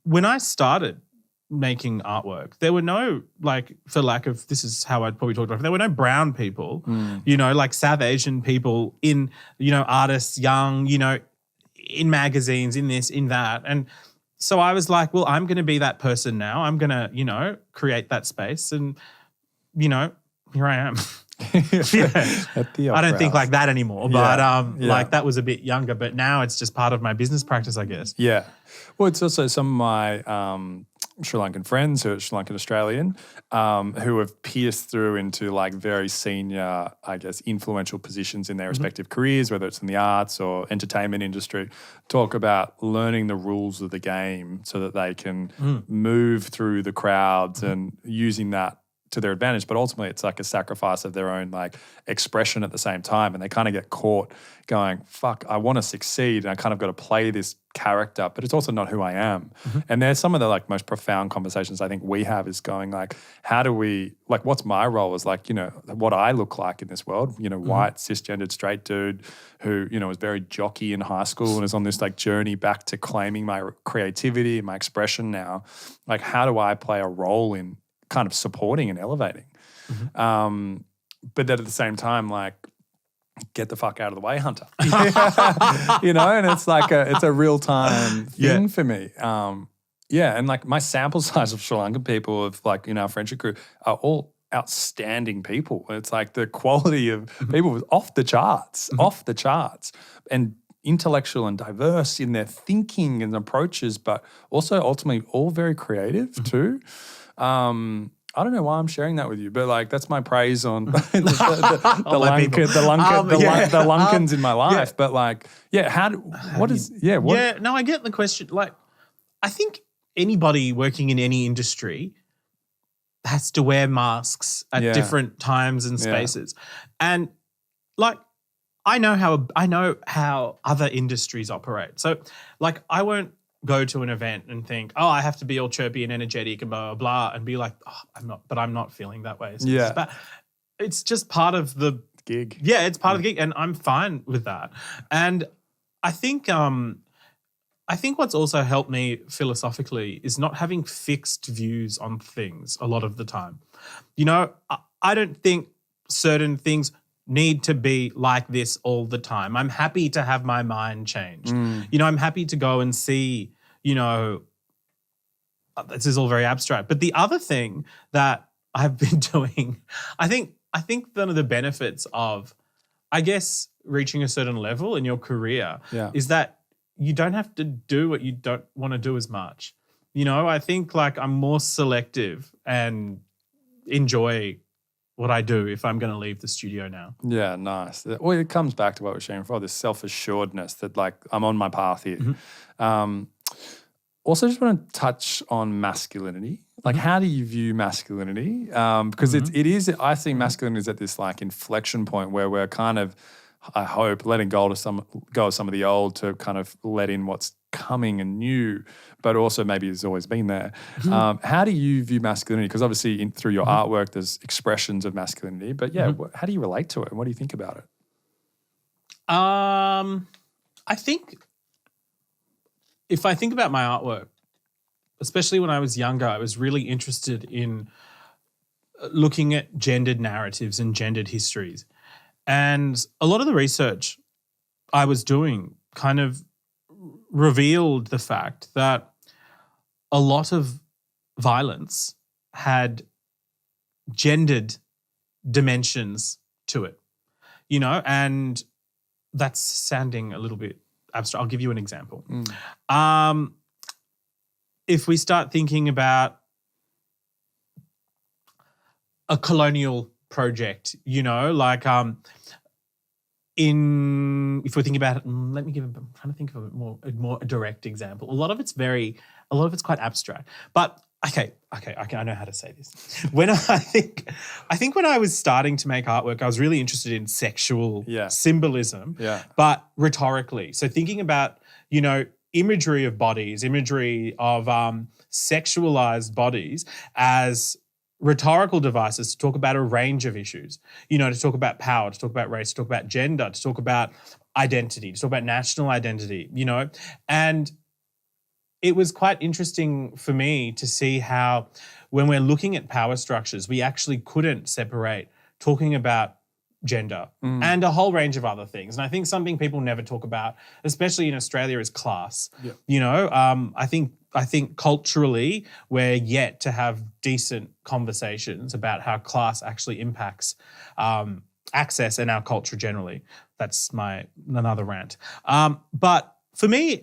when I started making artwork, there were no, like, for lack of, this is how I'd probably talk about it, there were no brown people, you know, like South Asian people in, you know, artists, young, you know, in magazines, in this, in that. And so I was like, well, I'm going to be that person now. I'm going to, you know, create that space. And, you know, here I am. I don't think like that anymore, but like that was a bit younger, but now it's just part of my business practice, I guess. Yeah. Well, it's also some of my Sri Lankan friends who are Sri-Lankan Australian who have pierced through into like very senior, I guess, influential positions in their respective careers, whether it's in the arts or entertainment industry, talk about learning the rules of the game so that they can move through the crowds and using that to their advantage, but ultimately it's like a sacrifice of their own like expression at the same time. And they kind of get caught going, fuck, I want to succeed and I kind of got to play this character, but it's also not who I am. And there's some of the like most profound conversations I think we have is going like, how do we, like what's my role as like, you know, what I look like in this world, you know, white, cisgendered, straight dude who, you know, was very jockey in high school and is on this like journey back to claiming my creativity and my expression now. Like, how do I play a role in kind of supporting and elevating? But then at the same time, like, get the fuck out of the way, Hunter. You know, and it's like it's a real time thing for me. And like my sample size of Sri Lankan people of like, you know, our friendship group are all outstanding people. It's like the quality of people was off the charts, and intellectual and diverse in their thinking and approaches, but also ultimately all very creative too. I don't know why I'm sharing that with you, but like that's my praise on the Lunkans in my life. Yeah. But like, yeah, No, I get the question. Like, I think anybody working in any industry has to wear masks at different times and spaces. And like, I know how other industries operate. So like, I won't go to an event and think, oh, I have to be all chirpy and energetic and blah, blah, blah, and be like, oh, I'm not feeling that way. So it's just part of the gig. Yeah, it's part of the gig, and I'm fine with that. And I think what's also helped me philosophically is not having fixed views on things a lot of the time. You know, I don't think certain things need to be like this all the time. I'm happy to have my mind change. You know, I'm happy to go and see, you know, this is all very abstract. But the other thing that I've been doing, I think one of the benefits of, I guess, reaching a certain level in your career is that you don't have to do what you don't want to do as much. You know, I think like I'm more selective and enjoy what I do if I'm going to leave the studio now. Yeah, nice. Well, it comes back to what we were sharing before, this self-assuredness that like I'm on my path here. Also just want to touch on masculinity. Like how do you view masculinity? Because it is, I see masculinity is at this like inflection point where we're kind of, I hope, letting go of some of the old to kind of let in what's coming and new, but also maybe it's always been there. How do you view masculinity? Because obviously through your artwork, there's expressions of masculinity, but how do you relate to it and what do you think about it? I think if I think about my artwork, especially when I was younger, I was really interested in looking at gendered narratives and gendered histories. And a lot of the research I was doing kind of revealed the fact that a lot of violence had gendered dimensions to it, you know, and that's sounding a little bit abstract. I'll give you an example. If we start thinking about a colonial project, you know, like if we're thinking about it, I'm trying to think of a more direct example. A lot of it's quite abstract. But okay, I know how to say this. When I think when I was starting to make artwork, I was really interested in sexual symbolism, but rhetorically. So thinking about, you know, imagery of bodies, imagery of sexualized bodies as rhetorical devices to talk about a range of issues, you know, to talk about power, to talk about race, to talk about gender, to talk about identity, to talk about national identity, you know. And it was quite interesting for me to see how when we're looking at power structures, we actually couldn't separate talking about gender and a whole range of other things. And I think something people never talk about, especially in Australia, is class. You know, I think culturally we're yet to have decent conversations about how class actually impacts access and our culture generally. That's another rant. But for me,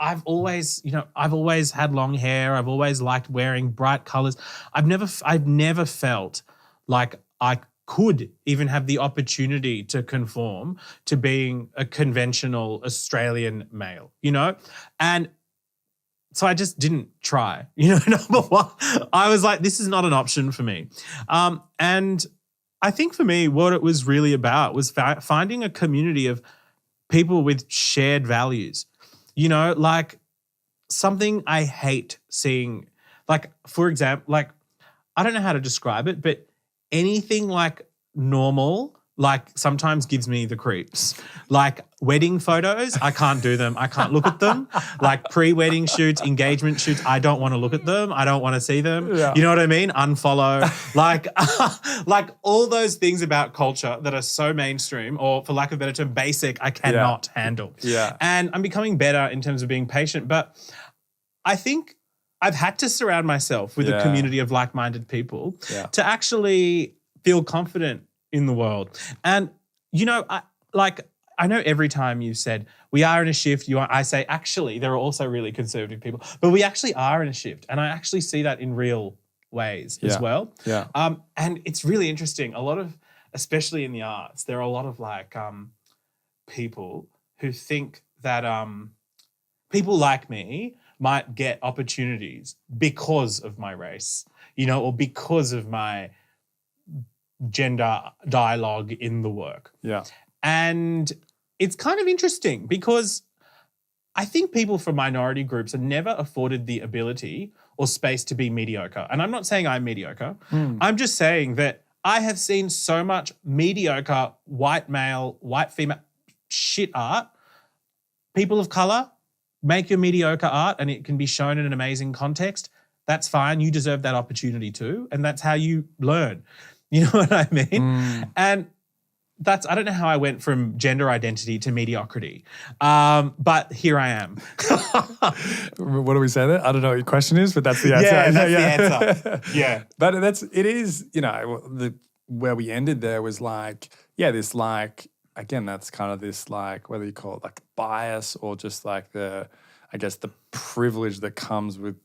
I've always had long hair. I've always liked wearing bright colors. I've never felt like I could even have the opportunity to conform to being a conventional Australian male, you know? And so I just didn't try. Number one, I was like, this is not an option for me. And I think for me, what it was really about was finding a community of people with shared values. Like something I hate seeing, like, for example, like, I don't know how to describe it, but anything like normal, like sometimes gives me the creeps. Like wedding photos, I can't do them. I can't look at them. Like pre-wedding shoots, engagement shoots, I don't want to look at them. I don't want to see them. Yeah. You know what I mean? Unfollow. like all those things about culture that are so mainstream, or for lack of a better term, basic, I cannot handle. Yeah. And I'm becoming better in terms of being patient. But I think I've had to surround myself with a community of like-minded people to actually feel confident in the world. And, I know every time you've said, we are in a shift, I say, actually, there are also really conservative people, but we actually are in a shift. And I actually see that in real ways as well. Yeah. And it's really interesting. A lot of, especially in the arts, there are a lot of people who think that people like me might get opportunities because of my race, or because of my gender dialogue in the work. Yeah. And it's kind of interesting because I think people from minority groups are never afforded the ability or space to be mediocre. And I'm not saying I'm mediocre. I'm just saying that I have seen so much mediocre white male, white female shit art. People of color, make your mediocre art and it can be shown in an amazing context. That's fine. You deserve that opportunity too. And that's how you learn. You know what I mean? And I don't know how I went from gender identity to mediocrity. But here I am. What do we say there? I don't know what your question is, but that's the answer. Yeah, that's the answer. Yeah. But it is, where we ended there was like, this like, again, that's kind of this like, whether you call it like bias or just like the privilege that comes with,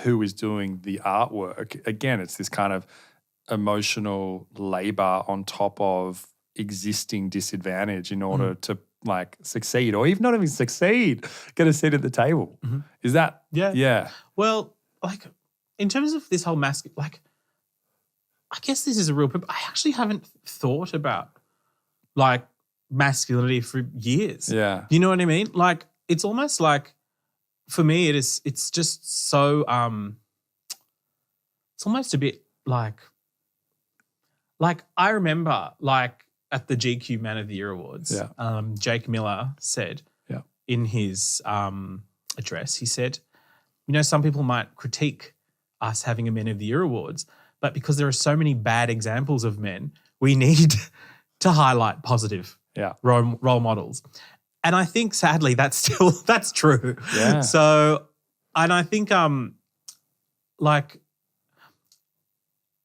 who is doing the artwork. Again, it's this kind of emotional labor on top of existing disadvantage in order to like succeed, or even not even succeed, get a seat at the table. Is that? Yeah. Well, like in terms of this whole like, I guess this is a real, I actually haven't thought about like masculinity for years. Yeah. You know what I mean? Like, it's almost like, for me, it's just so, it's almost a bit like I remember like at the GQ Man of the Year Awards, Jake Miller said in his address, he said, some people might critique us having a Men of the Year Awards, but because there are so many bad examples of men, we need to highlight positive role models. And I think sadly that's true. Yeah. So, and I think like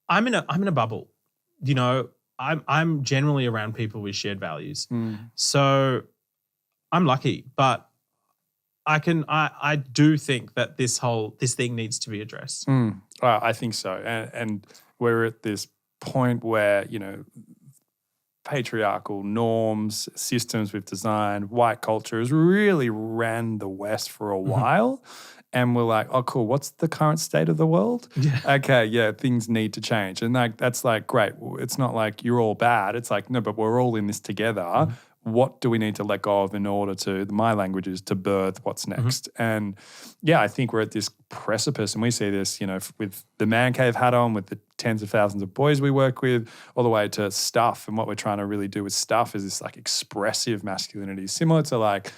I'm in a bubble. I'm generally around people with shared values. So I'm lucky, but I do think that this thing needs to be addressed. I think so. And we're at this point where, patriarchal norms, systems we've designed, white culture has really ran the West for a while. And we're like, oh, cool, what's the current state of the world? Yeah. Okay, things need to change. And that's like, great. It's not like you're all bad. It's like, no, but we're all in this together. What do we need to let go of in order to, my language is to birth what's next? And I think we're at this precipice, and we see this, with the Man Cave hat on, with the tens of thousands of boys we work with, all the way to Stuff. And what we're trying to really do with Stuff is this like expressive masculinity, similar to like,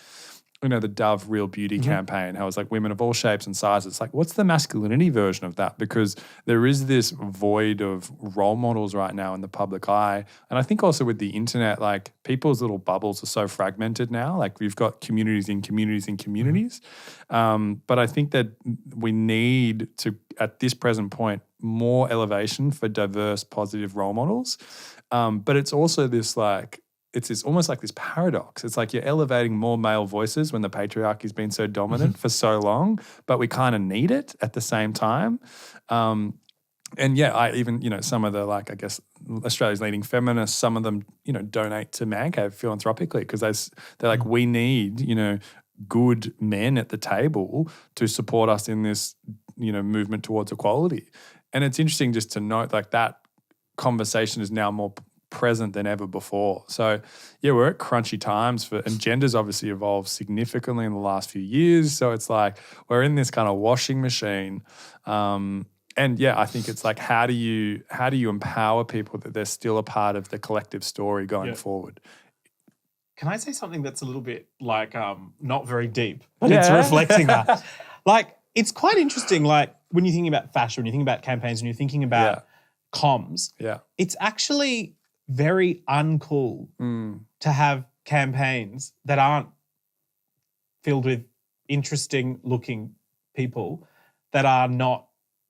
the Dove Real Beauty campaign, how it's like women of all shapes and sizes. It's like, what's the masculinity version of that? Because there is this void of role models right now in the public eye. And I think also with the internet, like people's little bubbles are so fragmented now. Like we've got communities in communities in communities. But I think that we need to, at this present point, more elevation for diverse, positive role models. But it's also this like, it's almost like this paradox. It's like you're elevating more male voices when the patriarchy's been so dominant for so long, but we kind of need it at the same time. And I even, some of the like, I guess, Australia's leading feminists, some of them, donate to Man Cave philanthropically because they're like, we need, good men at the table to support us in this, movement towards equality. And it's interesting just to note like that conversation is now more present than ever before. So yeah, we're at crunchy times and gender's obviously evolved significantly in the last few years. So it's like we're in this kind of washing machine. And yeah, I think it's like how do you empower people that they're still a part of the collective story going forward? Can I say something that's a little bit like not very deep, but it's reflecting that. Like it's quite interesting. Like when you're thinking about fashion, when you're thinking about campaigns, when you're thinking about comms, it's actually very uncool to have campaigns that aren't filled with interesting looking people that are not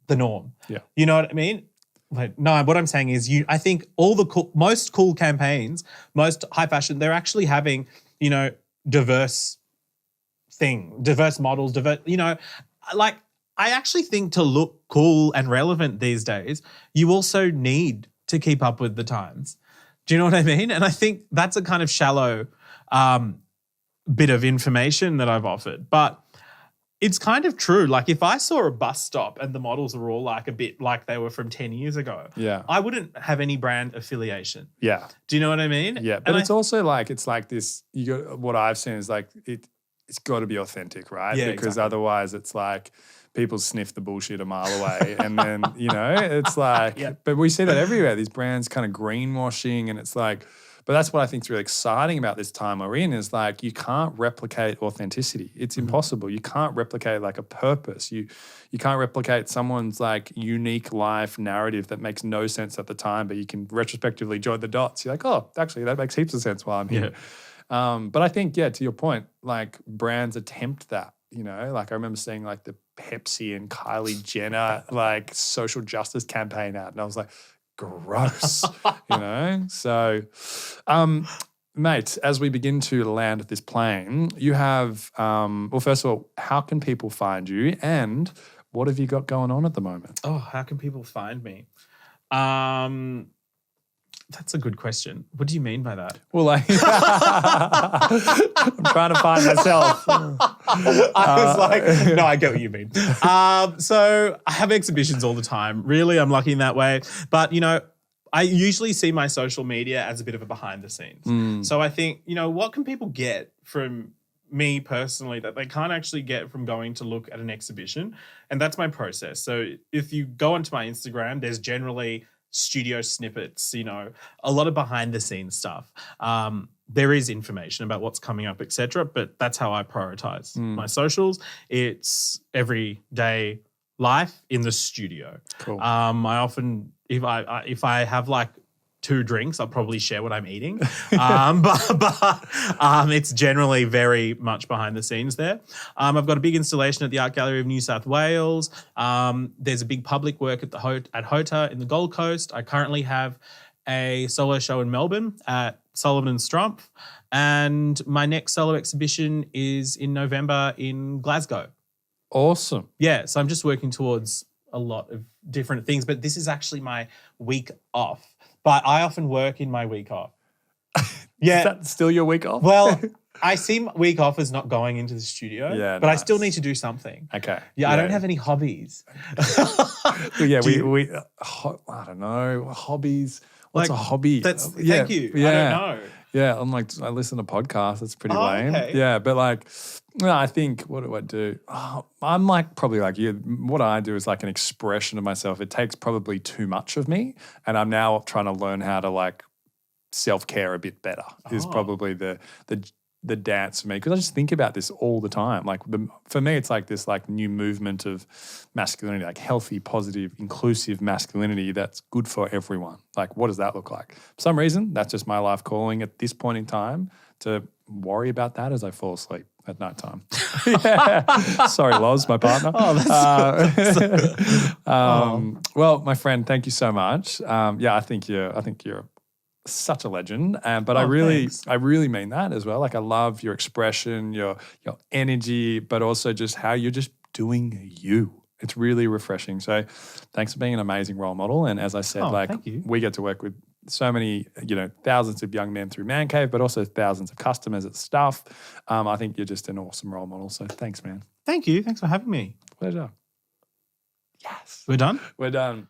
the norm. Yeah. You know what I mean? But no, what I'm saying is I think all the most cool campaigns, most high fashion, they're actually having, diverse models, like I actually think to look cool and relevant these days, you also need to keep up with the times. Do you know what I mean? And I think that's a kind of shallow bit of information that I've offered. But it's kind of true. Like if I saw a bus stop and the models were all like a bit like they were from 10 years ago, I wouldn't have any brand affiliation. Yeah. Do you know what I mean? Yeah. But it's also like, it's like this, what I've seen is like, it's got to be authentic, right? Yeah, because exactly. Otherwise it's like people sniff the bullshit a mile away. And then, it's like, but we see that everywhere, these brands kind of greenwashing and it's like, but that's what I think is really exciting about this time we're in is like you can't replicate authenticity. It's impossible. You can't replicate like a purpose. You can't replicate someone's like unique life narrative that makes no sense at the time, but you can retrospectively join the dots. You're like, oh, actually that makes heaps of sense while I'm here. But I think, to your point, like brands attempt that, like I remember seeing like the Pepsi and Kylie Jenner like social justice campaign out and I was like, gross, So, mate, as we begin to land this plane, you have, first of all, how can people find you and what have you got going on at the moment? Oh, how can people find me? That's a good question. What do you mean by that? Well, I'm trying to find myself. I was like, no, I get what you mean. So I have exhibitions all the time. Really, I'm lucky in that way. But, I usually see my social media as a bit of a behind the scenes. So I think, what can people get from me personally that they can't actually get from going to look at an exhibition? And that's my process. So if you go onto my Instagram, there's generally studio snippets, a lot of behind the scenes stuff. There is information about what's coming up, etc. But that's how I prioritize my socials. It's everyday life in the studio. Cool. I often, if I have like 2 drinks, I'll probably share what I'm eating. But it's generally very much behind the scenes there. I've got a big installation at the Art Gallery of New South Wales. There's a big public work at at HOTA in the Gold Coast. I currently have a solo show in Melbourne at Sullivan and Strumpf. And my next solo exhibition is in November in Glasgow. Awesome. Yeah, so I'm just working towards a lot of different things, but this is actually my week off. But I often work in my week off. Yeah. Is that still your week off? Well, I see my week off as not going into the studio, but I still need to do something. Okay. Yeah, I don't have any hobbies. I don't know, hobbies. What's a hobby? Thank you. Yeah. I don't know. Yeah, I listen to podcasts. That's pretty lame. Okay. Yeah, but like, I think, what do I do? Oh, I'm like probably like you. What I do is like an expression of myself. It takes probably too much of me, and I'm now trying to learn how to like self-care a bit better. Is probably the dance for me, because I just think about this all the time. Like for me, it's like this like new movement of masculinity, like healthy, positive, inclusive masculinity that's good for everyone. Like, what does that look like? For some reason, that's just my life calling at this point in time to worry about that as I fall asleep at night time. Sorry, Loz, my partner. Well, my friend, thank you so much. I think you're such a legend, but I really mean that as well. Like I love your expression, your energy, but also just how you're just doing you. It's really refreshing. So thanks for being an amazing role model. And as I said, thank you. we get to work with so many, thousands of young men through Man Cave, but also thousands of customers at Stuff. I think you're just an awesome role model. So thanks, man. Thank you. Thanks for having me. Pleasure. Yes. We're done? We're done.